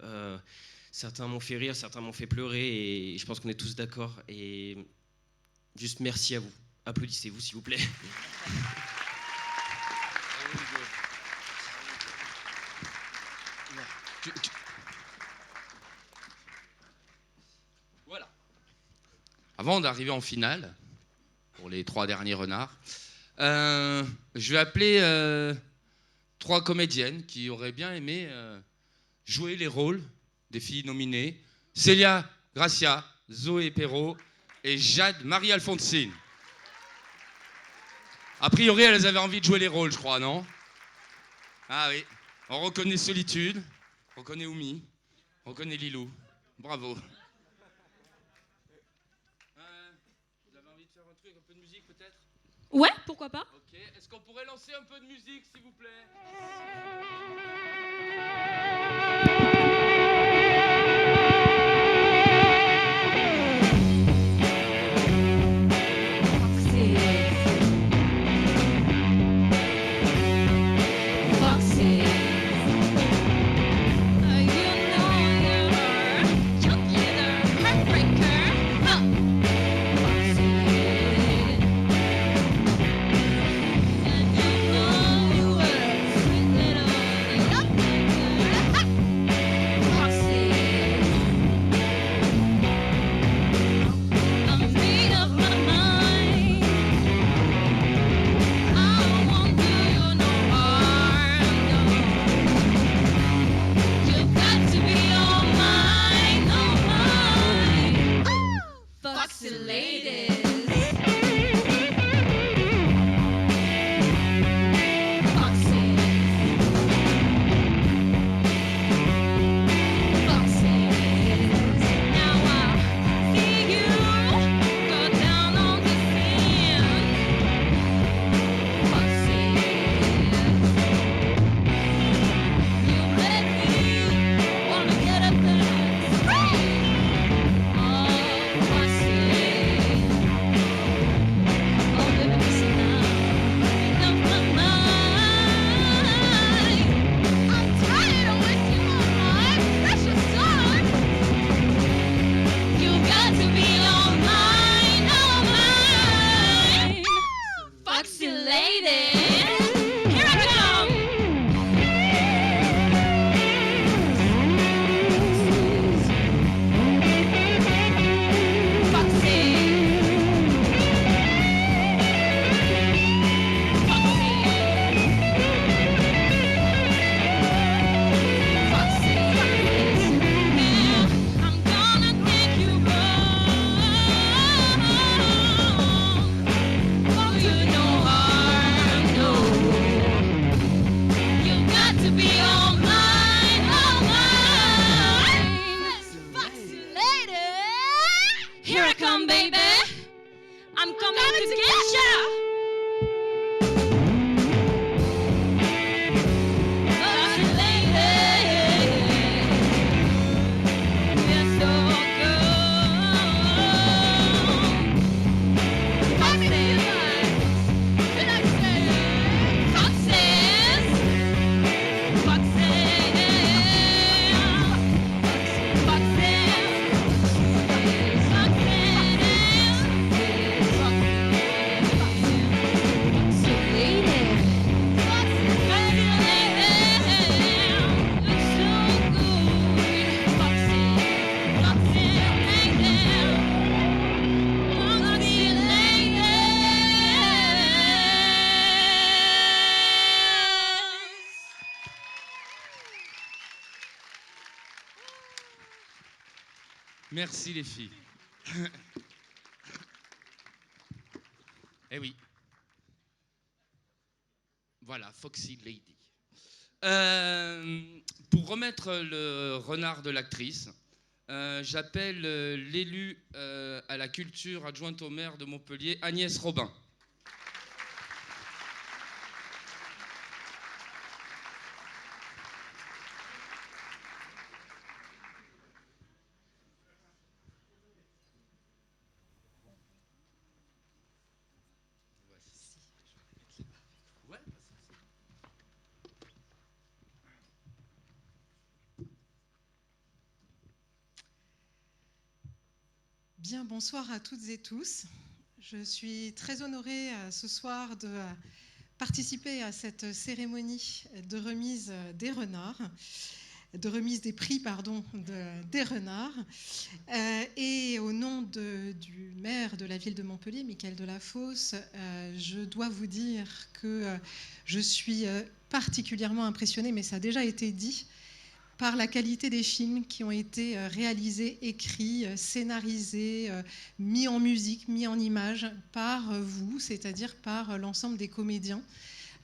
Certains m'ont fait rire, certains m'ont fait pleurer et je pense qu'on est tous d'accord. Et juste merci à vous. Applaudissez-vous, s'il vous plaît. Voilà. Avant d'arriver en finale, pour les 3 derniers renards, je vais appeler 3 comédiennes qui auraient bien aimé jouer les rôles des filles nominées. Célia Gracia, Zoé Perrault et Jade Marie-Alphonsine. A priori, elles avaient envie de jouer les rôles, je crois, non? Ah oui. On reconnaît Solitude, on reconnaît Oumi, on reconnaît Lilou. Bravo. Vous avez envie de faire un truc, un peu de musique peut-être? Ouais, pourquoi pas? Ok. Est-ce qu'on pourrait lancer un peu de musique, s'il vous plaît? got to be all mine, all mine. Foxy lady, here I come. Here I come, baby. I'm coming to get ya. Foxy lady, you're so good. Foxy, did I say foxes? Foxes, Merci les filles. Eh oui. Voilà, Foxy Lady. Pour remettre le renard de l'actrice, j'appelle l'élu à la culture adjointe au maire de Montpellier, Agnès Robin. Bien, bonsoir à toutes et tous. Je suis très honorée ce soir de participer à cette cérémonie de remise des renards, de remise des prix, pardon, des renards. Et au nom du maire de la ville de Montpellier, Michael Delafosse, je dois vous dire que je suis particulièrement impressionnée, mais ça a déjà été dit, par la qualité des films qui ont été réalisés, écrits, scénarisés, mis en musique, mis en images par vous, c'est-à-dire par l'ensemble des comédiens,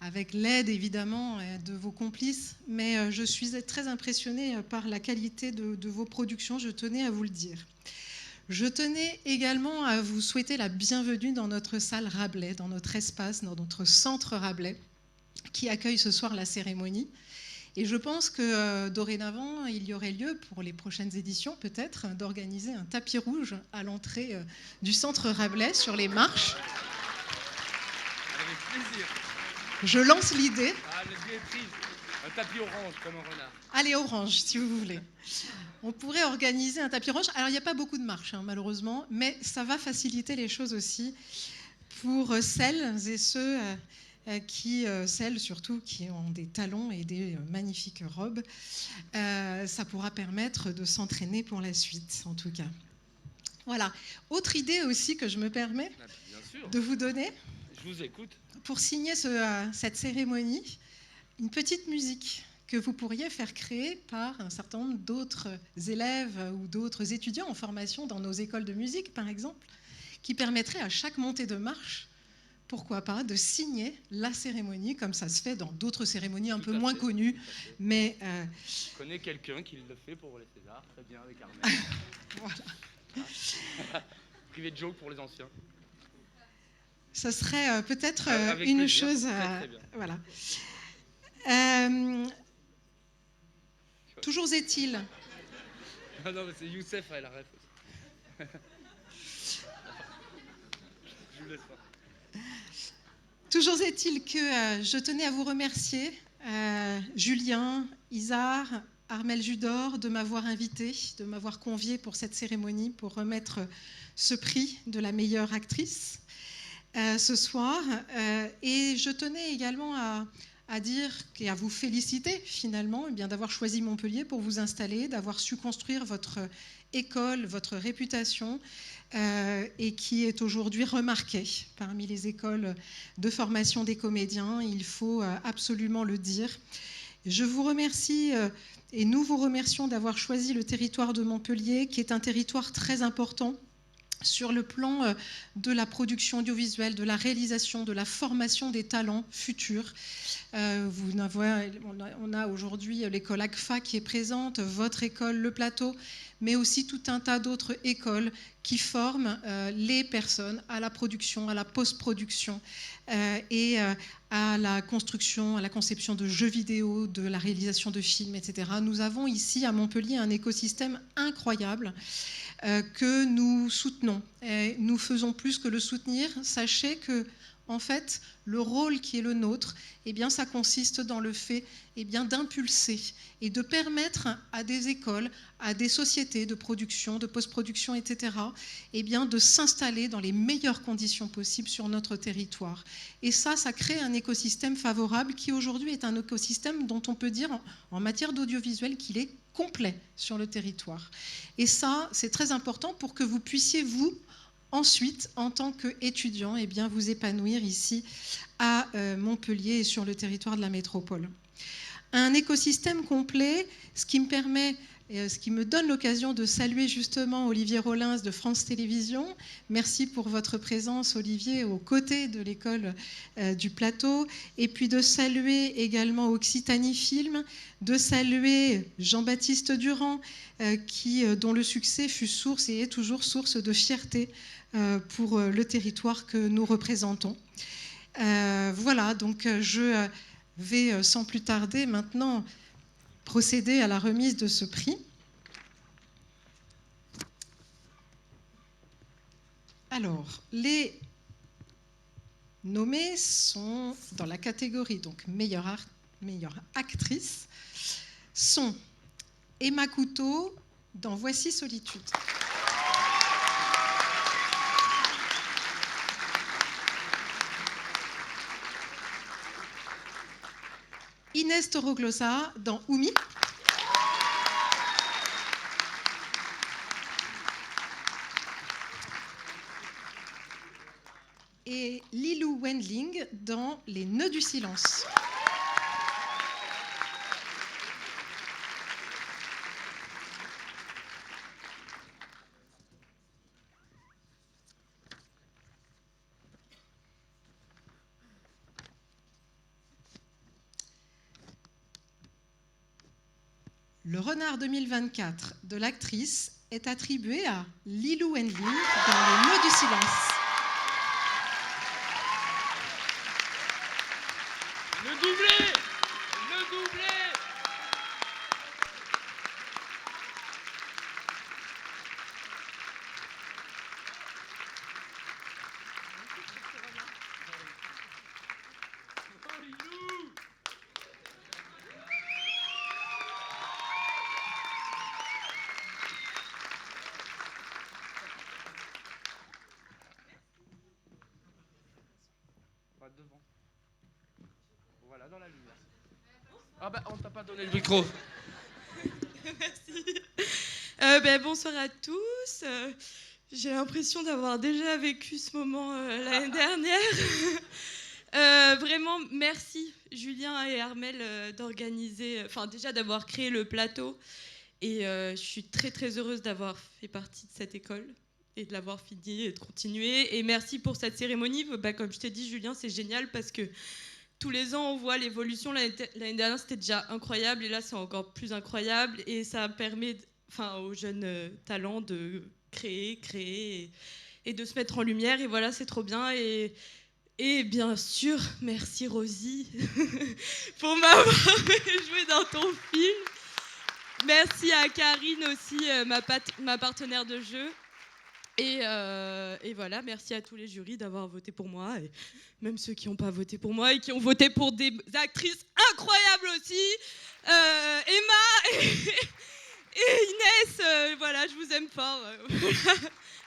avec l'aide évidemment de vos complices. Mais je suis très impressionnée par la qualité de vos productions, je tenais à vous le dire. Je tenais également à vous souhaiter la bienvenue dans notre salle Rabelais, dans notre espace, dans notre centre Rabelais, qui accueille ce soir la cérémonie. Et je pense que dorénavant, il y aurait lieu pour les prochaines éditions peut-être d'organiser un tapis rouge à l'entrée du centre Rabelais sur les marches. Avec plaisir. Je lance l'idée. Ah, l'idée est prise. Un tapis orange comme un renard. Allez, orange, si vous voulez. On pourrait organiser un tapis orange. Alors, il n'y a pas beaucoup de marches, hein, malheureusement, mais ça va faciliter les choses aussi pour celles et ceux... celles surtout qui ont des talons et des magnifiques robes. Ça pourra permettre de s'entraîner pour la suite, en tout cas. Voilà. Autre idée aussi que je me permets de vous donner. Je vous écoute. Pour signer cette cérémonie, une petite musique que vous pourriez faire créer par un certain nombre d'autres élèves ou d'autres étudiants en formation dans nos écoles de musique, par exemple, qui permettrait à chaque montée de marche, pourquoi pas, de signer la cérémonie, comme ça se fait dans d'autres cérémonies un peu moins connues. Mais Je connais quelqu'un qui le fait pour les Césars, très bien, avec Armel. Voilà. Privé de joke pour les anciens. Ça serait peut-être Avec une plaisir. chose... Très bien. Voilà. Toujours est-il... Ah non, mais c'est Youssef, elle a rêve. Je vous laisse pas. Toujours est-il que je tenais à vous remercier, Julien, Isard, Armelle Judor de m'avoir invitée, de m'avoir conviée pour cette cérémonie, pour remettre ce prix de la meilleure actrice ce soir. Et je tenais également à dire et à vous féliciter finalement eh bien, d'avoir choisi Montpellier pour vous installer, d'avoir su construire votre école, votre réputation, et qui est aujourd'hui remarquée parmi les écoles de formation des comédiens. Il faut absolument le dire. Je vous remercie et nous vous remercions d'avoir choisi le territoire de Montpellier, qui est un territoire très important sur le plan de la production audiovisuelle, de la réalisation, de la formation des talents futurs. On a aujourd'hui l'école ACFA qui est présente, votre école, le Plateau, mais aussi tout un tas d'autres écoles qui forment les personnes à la production, à la post-production et à la construction, à la conception de jeux vidéo, de la réalisation de films, etc. Nous avons ici à Montpellier un écosystème incroyable que nous soutenons. Et nous faisons plus que le soutenir. Sachez que, en fait, le rôle qui est le nôtre, eh bien, ça consiste dans le fait eh bien, d'impulser et de permettre à des écoles, à des sociétés de production, de post-production, etc., eh bien, de s'installer dans les meilleures conditions possibles sur notre territoire. Et ça crée un écosystème favorable qui aujourd'hui est un écosystème dont on peut dire en matière d'audiovisuel qu'il est complet sur le territoire. Et ça, c'est très important pour que vous puissiez, vous, ensuite, en tant qu'étudiant, eh bien, vous épanouir ici à Montpellier et sur le territoire de la métropole. Un écosystème complet, ce qui me donne l'occasion de saluer justement Olivier Rollins de France Télévisions. Merci pour votre présence, Olivier, aux côtés de l'école du Plateau. Et puis de saluer également Occitanie Film, de saluer Jean-Baptiste Durand, dont le succès fut source et est toujours source de fierté pour le territoire que nous représentons. Voilà, donc je vais sans plus tarder maintenant procéder à la remise de ce prix. Alors, les nommés sont dans la catégorie donc meilleure actrice, sont Emma Couteau dans Voici Solitude. Inès Toroglosa dans Oumi. Et Lilou Wendling dans Les Nœuds du Silence. Le Renard 2024 de l'actrice est attribué à Lilou Wendling dans Les Nœuds du Silence. Le doublé! Le doublé! Devant. Voilà, dans la lumière. Ah bah, on t'a pas donné le micro. Merci. Bonsoir à tous. J'ai l'impression d'avoir déjà vécu ce moment l'année dernière. Vraiment, merci Julien et Armelle d'organiser, déjà d'avoir créé le plateau. Et je suis très très heureuse d'avoir fait partie de cette école et de l'avoir fini et de continuer. Et merci pour cette cérémonie. Comme je t'ai dit, Julien, c'est génial parce que tous les ans, on voit l'évolution. L'année dernière, c'était déjà incroyable et là, c'est encore plus incroyable. Et ça permet aux jeunes talents de créer et de se mettre en lumière. Et voilà, c'est trop bien. Et bien sûr, merci Rosie pour m'avoir joué dans ton film. Merci à Karine aussi, ma partenaire de jeu. Et voilà, merci à tous les jurys d'avoir voté pour moi, et même ceux qui n'ont pas voté pour moi et qui ont voté pour des actrices incroyables aussi. Emma et Inès, voilà, je vous aime fort.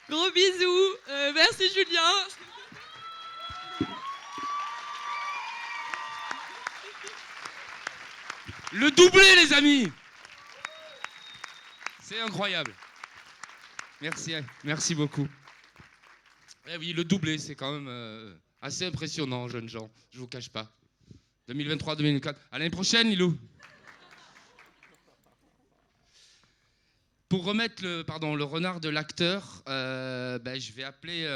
Gros bisous, merci Julien. Le doublé, les amis! C'est incroyable. Merci beaucoup. Eh oui, le doublé, c'est quand même assez impressionnant, jeunes gens. Je vous cache pas. 2023-2024. À l'année prochaine, Lilou. Pour remettre le renard de l'acteur, je vais appeler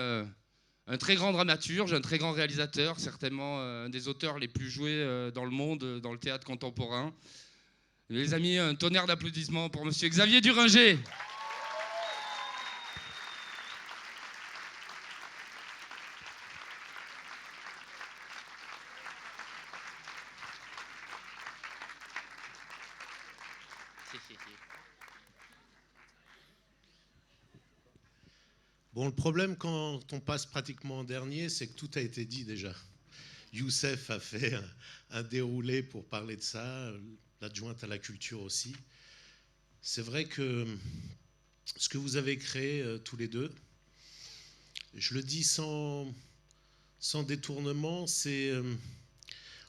un très grand dramaturge, un très grand réalisateur, certainement un des auteurs les plus joués dans le monde, dans le théâtre contemporain. Les amis, un tonnerre d'applaudissements pour monsieur Xavier Duringer. Bon, le problème quand on passe pratiquement en dernier, c'est que tout a été dit déjà. Youssef a fait un déroulé pour parler de ça, l'adjointe à la culture aussi. C'est vrai que ce que vous avez créé tous les deux, je le dis sans détournement, c'est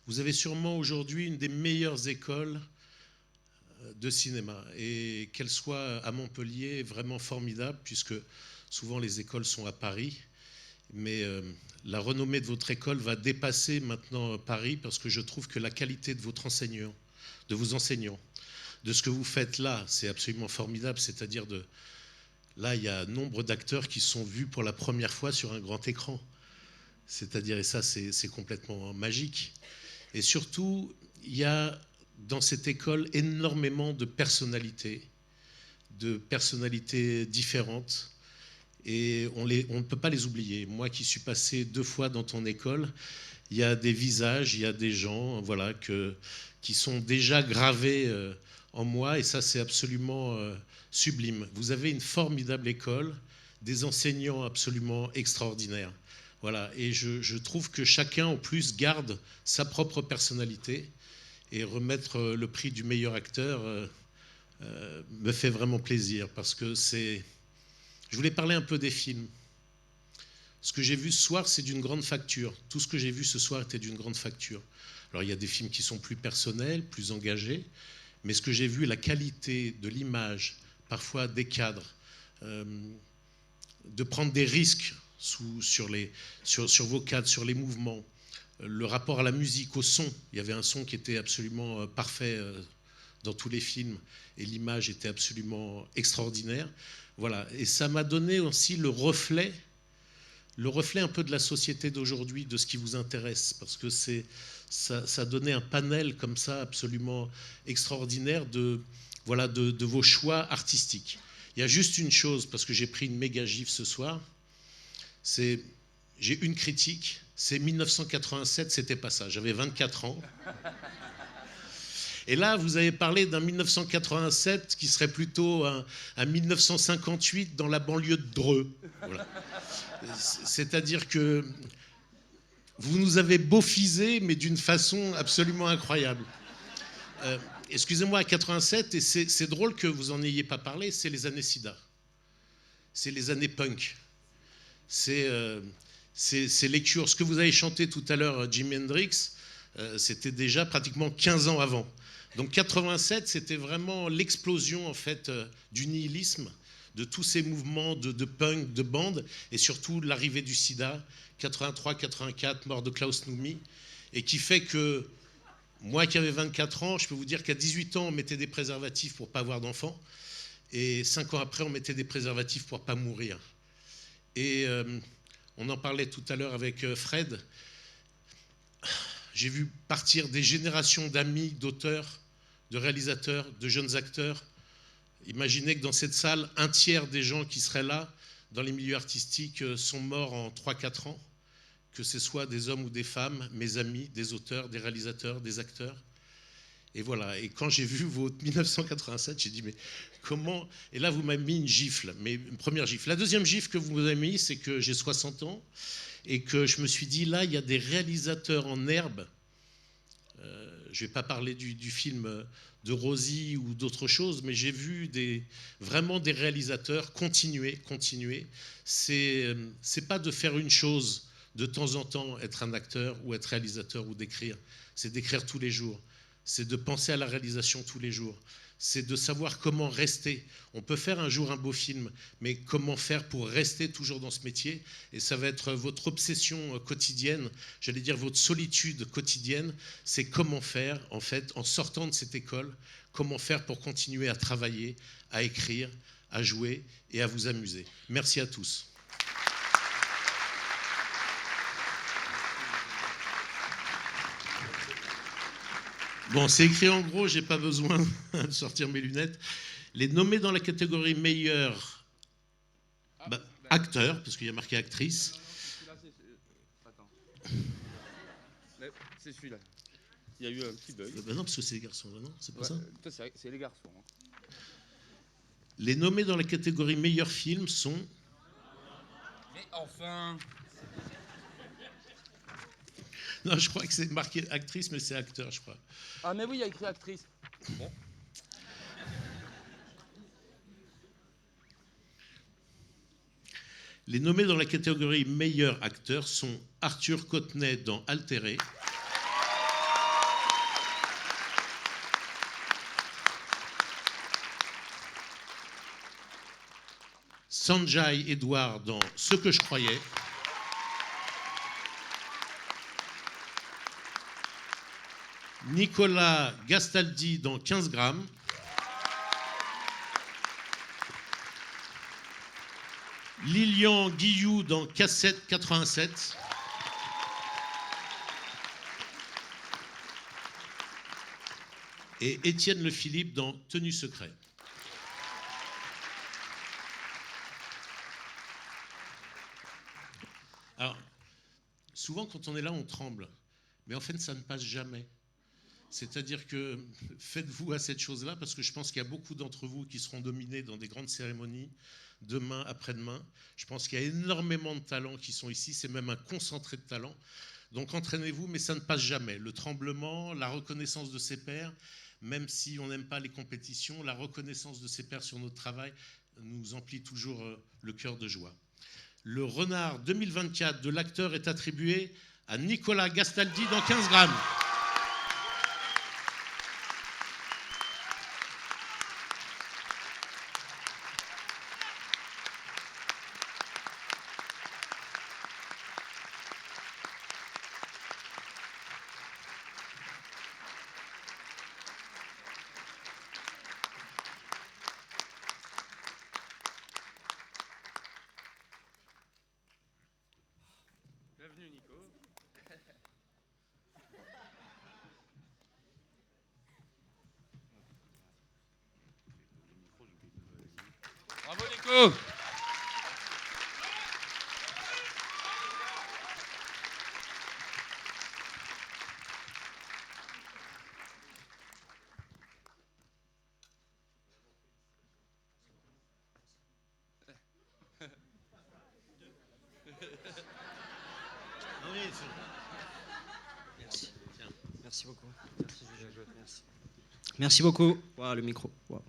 vous avez sûrement aujourd'hui une des meilleures écoles de cinéma, et qu'elle soit à Montpellier est vraiment formidable, puisque souvent les écoles sont à Paris, mais la renommée de votre école va dépasser maintenant Paris, parce que je trouve que la qualité de votre enseignant, de vos enseignants, de ce que vous faites là, c'est absolument formidable. C'est-à-dire là, il y a nombre d'acteurs qui sont vus pour la première fois sur un grand écran. C'est-à-dire, et ça, c'est complètement magique. Et surtout, il y a dans cette école énormément de personnalités différentes. Et on ne peut pas les oublier. Moi qui suis passé 2 fois dans ton école, il y a des visages, il y a des gens voilà, qui sont déjà gravés en moi, et ça c'est absolument sublime. Vous avez une formidable école, des enseignants absolument extraordinaires. Voilà. Et je trouve que chacun en plus garde sa propre personnalité, et remettre le prix du meilleur acteur me fait vraiment plaisir, parce que c'est... Je voulais parler un peu des films. Ce que j'ai vu ce soir, c'est d'une grande facture. Tout ce que j'ai vu ce soir était d'une grande facture. Alors, il y a des films qui sont plus personnels, plus engagés, mais ce que j'ai vu, la qualité de l'image, parfois des cadres, de prendre des risques sur vos cadres, sur les mouvements, le rapport à la musique, au son. Il y avait un son qui était absolument parfait dans tous les films, et l'image était absolument extraordinaire. Voilà, et ça m'a donné aussi le reflet un peu de la société d'aujourd'hui, de ce qui vous intéresse, parce que ça donnait un panel comme ça absolument extraordinaire de vos choix artistiques. Il y a juste une chose, parce que j'ai pris une méga gifle ce soir, j'ai une critique, c'est 1987, c'était pas ça, j'avais 24 ans. Et là, vous avez parlé d'un 1987 qui serait plutôt un 1958 dans la banlieue de Dreux. Voilà. C'est-à-dire que vous nous avez beaufisé, mais d'une façon absolument incroyable. Excusez-moi, à 87, et c'est drôle que vous n'en ayez pas parlé, c'est les années SIDA. C'est les années punk. C'est les Cures. Ce que vous avez chanté tout à l'heure, Jimi Hendrix, c'était déjà pratiquement 15 ans avant. Donc 87, c'était vraiment l'explosion en fait du nihilisme, de tous ces mouvements de punk, de bande, et surtout l'arrivée du sida, 83-84, mort de Klaus Noumi, et qui fait que moi qui avais 24 ans, je peux vous dire qu'à 18 ans, on mettait des préservatifs pour ne pas avoir d'enfants, et 5 ans après, on mettait des préservatifs pour ne pas mourir. Et on en parlait tout à l'heure avec Fred. J'ai vu partir des générations d'amis, d'auteurs, de réalisateurs, de jeunes acteurs. Imaginez que dans cette salle, 1/3 des gens qui seraient là, dans les milieux artistiques, sont morts en 3-4 ans, que ce soit des hommes ou des femmes, mes amis, des auteurs, des réalisateurs, des acteurs. Et voilà, et quand j'ai vu votre 1987, j'ai dit, mais comment... Et là, vous m'avez mis une gifle, mais une première gifle. La deuxième gifle que vous m'avez mis, c'est que j'ai 60 ans, et que je me suis dit, là, il y a des réalisateurs en herbe. Je ne vais pas parler du film de Rosie ou d'autres choses, mais j'ai vu vraiment des réalisateurs continuer. C'est pas de faire une chose de temps en temps, être un acteur ou être réalisateur ou d'écrire. C'est d'écrire tous les jours. C'est de penser à la réalisation tous les jours. C'est de savoir comment rester. On peut faire un jour un beau film, mais comment faire pour rester toujours dans ce métier? Et ça va être votre obsession quotidienne, j'allais dire votre solitude quotidienne, c'est comment faire, en fait, en sortant de cette école, comment faire pour continuer à travailler, à écrire, à jouer et à vous amuser. Merci à tous. Bon, c'est écrit en gros, j'ai pas besoin de sortir mes lunettes. Les nommés dans la catégorie meilleur acteur, parce qu'il y a marqué actrice. C'est celui-là. Il y a eu un petit bug. Non, parce que c'est les garçons, non? C'est pas ça? C'est les garçons. Les nommés dans la catégorie meilleur film sont... Mais enfin... Non, je crois que c'est marqué actrice, mais c'est acteur, je crois. Ah, mais oui, il y a écrit actrice. Bon. Les nommés dans la catégorie meilleur acteur sont Arthur Cottenay dans Altéré, Sanjay Edouard dans Ce que je croyais, Nicolas Gastaldi dans 15 grammes, Lilian Guillou dans Cassette 87, et Étienne Le Philippe dans Tenue secret. Alors, souvent quand on est là, on tremble, mais en fait, ça ne passe jamais. C'est-à-dire que faites-vous à cette chose-là, parce que je pense qu'il y a beaucoup d'entre vous qui seront dominés dans des grandes cérémonies, demain, après-demain. Je pense qu'il y a énormément de talents qui sont ici, c'est même un concentré de talents. Donc entraînez-vous, mais ça ne passe jamais. Le tremblement, la reconnaissance de ses pairs, même si on n'aime pas les compétitions, la reconnaissance de ses pairs sur notre travail nous emplit toujours le cœur de joie. Le Renard 2024 de l'acteur est attribué à Nicolas Gastaldi dans 15 grammes. Bienvenue, Nico. Bravo, Nico. Merci. Merci beaucoup. Merci beaucoup. Wow, le micro. Wow.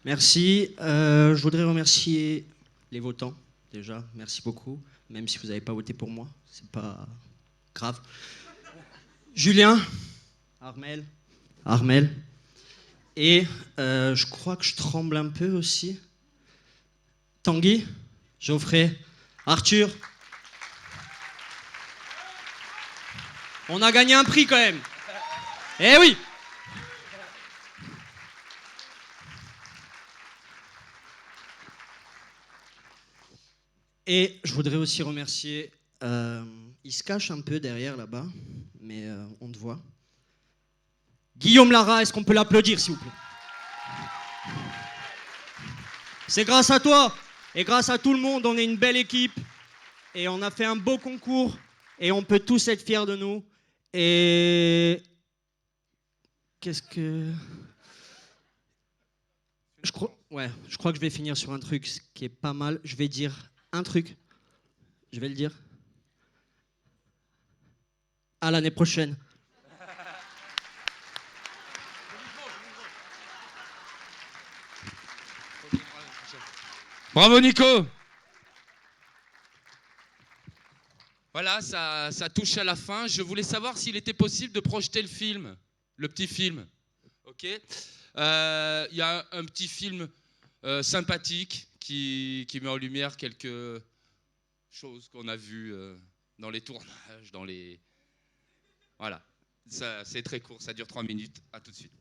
Merci. Je voudrais remercier les votants, déjà. Merci beaucoup. Même si vous n'avez pas voté pour moi, c'est pas grave. Julien, Armel. Et je crois que je tremble un peu aussi. Tanguy, Geoffrey, Arthur. On a gagné un prix quand même. Eh oui. Et je voudrais aussi remercier, il se cache un peu derrière là-bas, mais on te voit. Guillaume Lara, est-ce qu'on peut l'applaudir s'il vous plaît? C'est grâce à toi et grâce à tout le monde, on est une belle équipe et on a fait un beau concours et on peut tous être fiers de nous. Et Qu'est-ce que... je crois que je vais finir sur un truc qui est pas mal. Je vais dire un truc. Je vais le dire. À l'année prochaine. Bravo Nico. Voilà, ça touche à la fin. Je voulais savoir s'il était possible de projeter le film, le petit film. Ok. Il y a un petit film sympathique qui met en lumière quelques choses qu'on a vues dans les tournages, dans les... Voilà. Ça, c'est très court, ça dure 3 minutes. À tout de suite.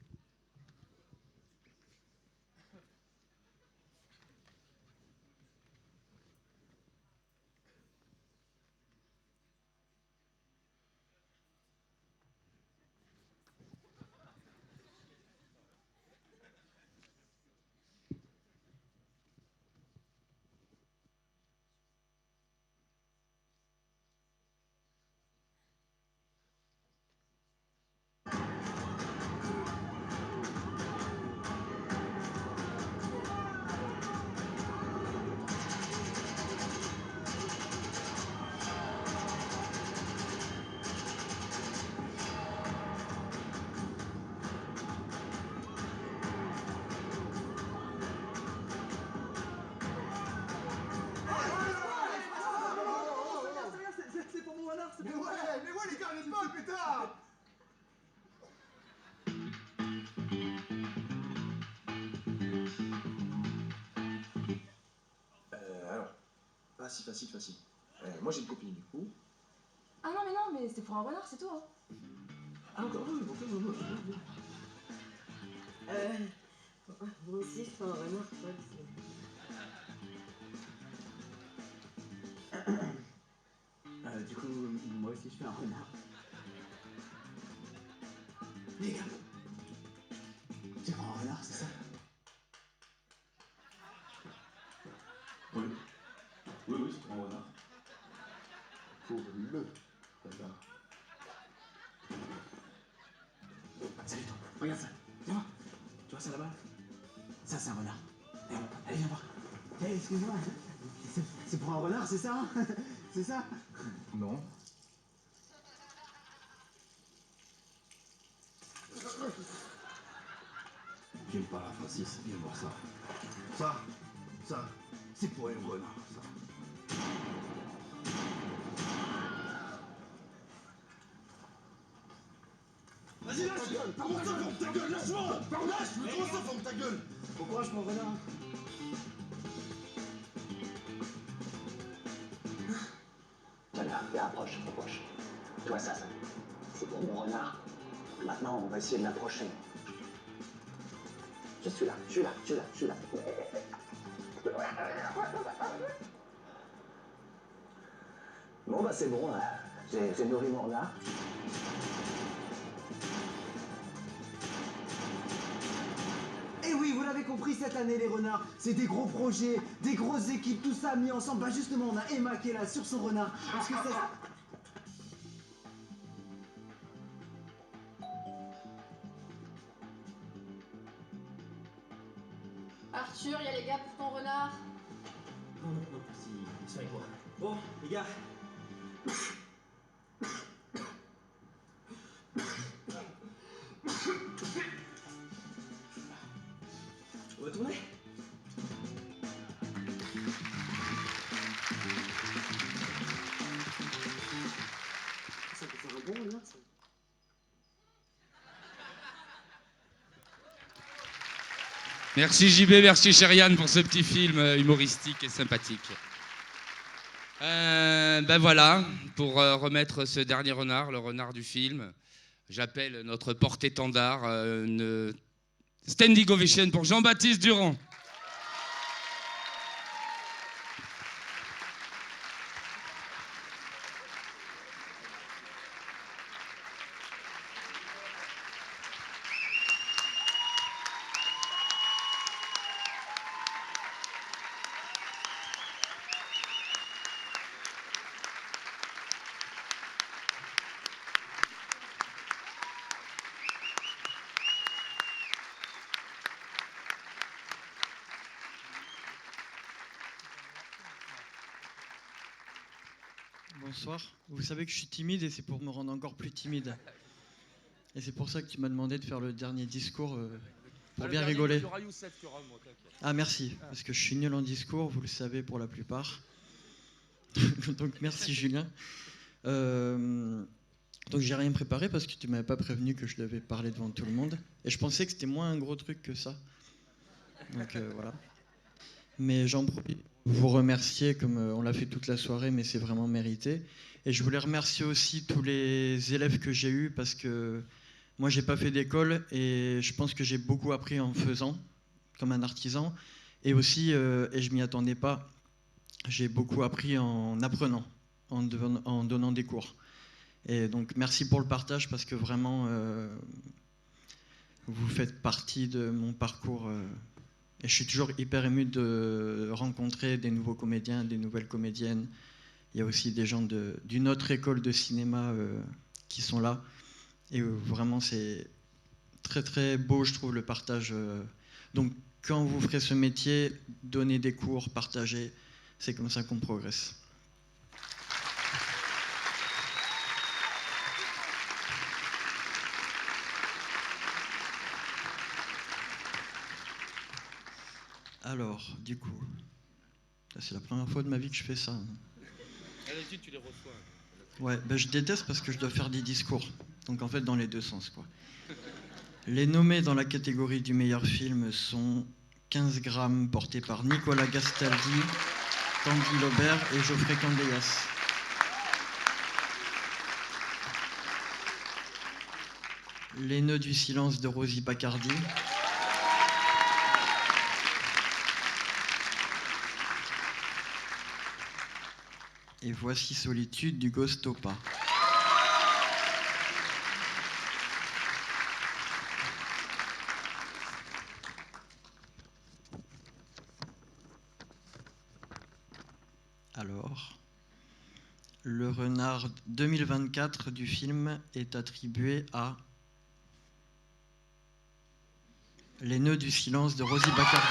C'est pour mon renard, c'est pour mon renard. Mais ouais, les gars, n'est-ce pas, putain. Alors, facile. Moi j'ai une copine du coup. Ah non, mais c'est pour un renard, c'est tout. Hein. Ah encore oui, Moi aussi, je fais un renard, du coup, moi aussi je fais un renard. Les gars, tu prends un renard, c'est ça? Oui, c'est pour un renard. Pour le renard. Salut toi, regarde ça, viens voir. Tu vois ça là-bas? Ça c'est un renard. Allez, viens voir. Hey, excuse-moi, c'est pour un renard, c'est ça? C'est ça? Non. J'aime pas la Francis, viens voir ça. Ça, c'est pour un renard, ça. Vas-y, lâche! Comment ça, ferme ta gueule? Lâche-moi! Lâche! Mais comment ça, ferme ta gueule? Bon courage, mon renard. Voilà, approche. Tu vois ça, c'est pour mon renard. Maintenant, on va essayer de l'approcher. Je suis là. Bon, bah c'est bon, j'ai nourri mon renard. Et oui, vous l'avez compris, cette année, les renards, c'est des gros projets, des grosses équipes, tout ça mis ensemble. Bah justement, on a Emma qui est là sur son renard. Parce que ça... Arthur, y a les gars pour ton renard. Non, ils sont avec moi. Bon, les gars. On va tourner? Ça peut faire un bon renard, ça. Merci JB, merci Chériane pour ce petit film humoristique et sympathique. Ben voilà, pour remettre ce dernier renard, le renard du film, j'appelle notre porte-étendard, une standing ovation pour Jean-Baptiste Durand. bonsoir. Vous savez que je suis timide et c'est pour me rendre encore plus timide. Et c'est pour ça que tu m'as demandé de faire le dernier discours pour bien rigoler. Ah merci, parce que je suis nul en discours, vous le savez pour la plupart. Donc merci Julien. Donc j'ai rien préparé parce que tu m'avais pas prévenu que je devais parler devant tout le monde. Et je pensais que c'était moins un gros truc que ça. Donc voilà. Mais j'en profite pour vous remercier comme on l'a fait toute la soirée, mais c'est vraiment mérité. Et je voulais remercier aussi tous les élèves que j'ai eus parce que moi j'ai pas fait d'école et je pense que j'ai beaucoup appris en faisant, comme un artisan. Et aussi, et je m'y attendais pas, j'ai beaucoup appris en apprenant, en donnant des cours. Et donc merci pour le partage parce que vraiment vous faites partie de mon parcours et je suis toujours hyper ému de rencontrer des nouveaux comédiens, des nouvelles comédiennes. Il y a aussi des gens d'une autre école de cinéma qui sont là et vraiment c'est très très beau je trouve le partage. Donc quand vous ferez ce métier, donnez des cours, partagez, c'est comme ça qu'on progresse. Alors, du coup, c'est la première fois de ma vie que je fais ça. D'habitude, tu les reçois. Ouais, ben je déteste parce que je dois faire des discours. Donc en fait, dans les deux sens, quoi. Les nommés dans la catégorie du meilleur film sont 15 grammes, portés par Nicolas Gastaldi, Tanguy Laubert et Geoffrey Candeias. Les nœuds du silence de Rosie Bacardi. Et voici Solitude du Gostopa. Alors, le renard 2024 du film est attribué à Les nœuds du silence de Rosie Bacardi.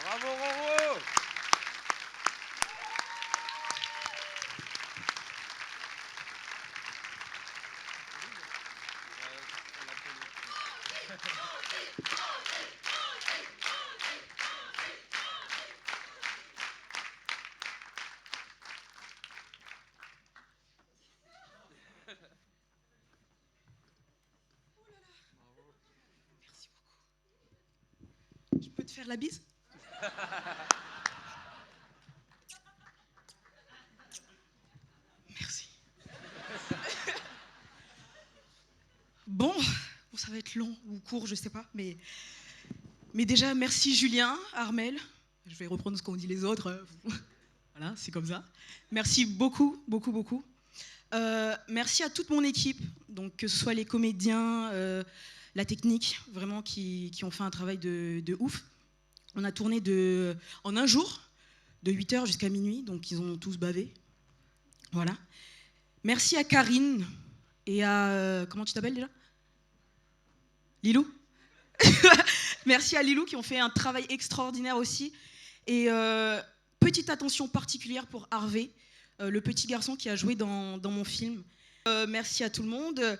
Bravo, Roro! Je peux te faire la bise? Merci. Bon, ça va être long ou court, je sais pas, mais déjà, merci Julien, Armel. Je vais reprendre ce qu'ont dit les autres. Voilà, c'est comme ça. Merci beaucoup, beaucoup, beaucoup. Merci à toute mon équipe, donc que ce soit les comédiens, la technique, vraiment qui ont fait un travail de ouf. On a tourné en un jour, de 8h jusqu'à minuit, donc ils ont tous bavé. Voilà. Merci à Karine et à... comment tu t'appelles déjà? Lilou. Merci à Lilou qui ont fait un travail extraordinaire aussi. Et petite attention particulière pour Harvey, le petit garçon qui a joué dans mon film. Merci à tout le monde.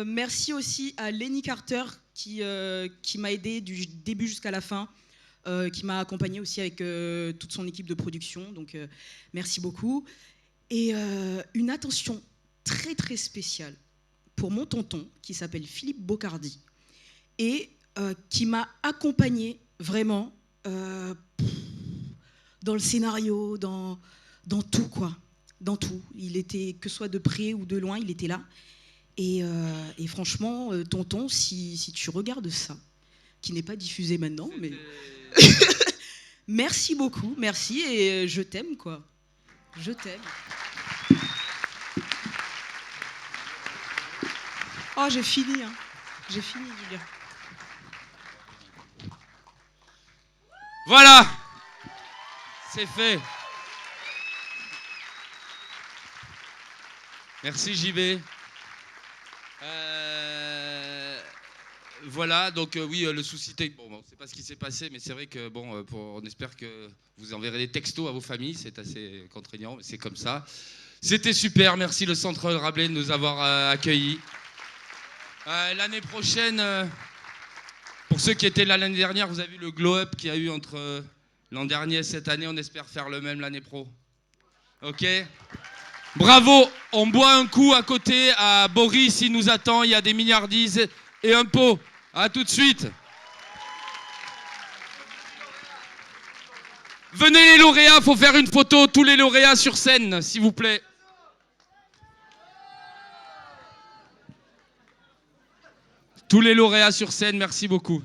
Merci aussi à Lenny Carter qui m'a aidé du début jusqu'à la fin, qui m'a accompagné aussi avec toute son équipe de production. Donc merci beaucoup. Et une attention très très spéciale pour mon tonton qui s'appelle Philippe Bocardi et qui m'a accompagné vraiment dans le scénario, dans tout quoi, dans tout. Il était, que ce soit de près ou de loin, il était là. Et franchement, tonton, si tu regardes ça, qui n'est pas diffusé maintenant, mais merci beaucoup, merci et je t'aime quoi, je t'aime. Oh, j'ai fini, hein. J'ai fini, Julien. Voilà! C'est fait. Merci JB. Voilà, donc oui, le souci technique, bon, c'est pas ce qui s'est passé, mais c'est vrai que bon, on espère que vous enverrez des textos à vos familles, c'est assez contraignant, mais c'est comme ça. C'était super, merci le Centre Rabelais de nous avoir accueillis. L'année prochaine, pour ceux qui étaient là l'année dernière, vous avez vu le glow-up qu'il y a eu entre l'an dernier et cette année, on espère faire le même l'année pro. Ok ? Bravo, on boit un coup à côté à Boris, il nous attend, il y a des milliardises et un pot. À tout de suite. Venez les lauréats, faut faire une photo, tous les lauréats sur scène, s'il vous plaît. Tous les lauréats sur scène, merci beaucoup.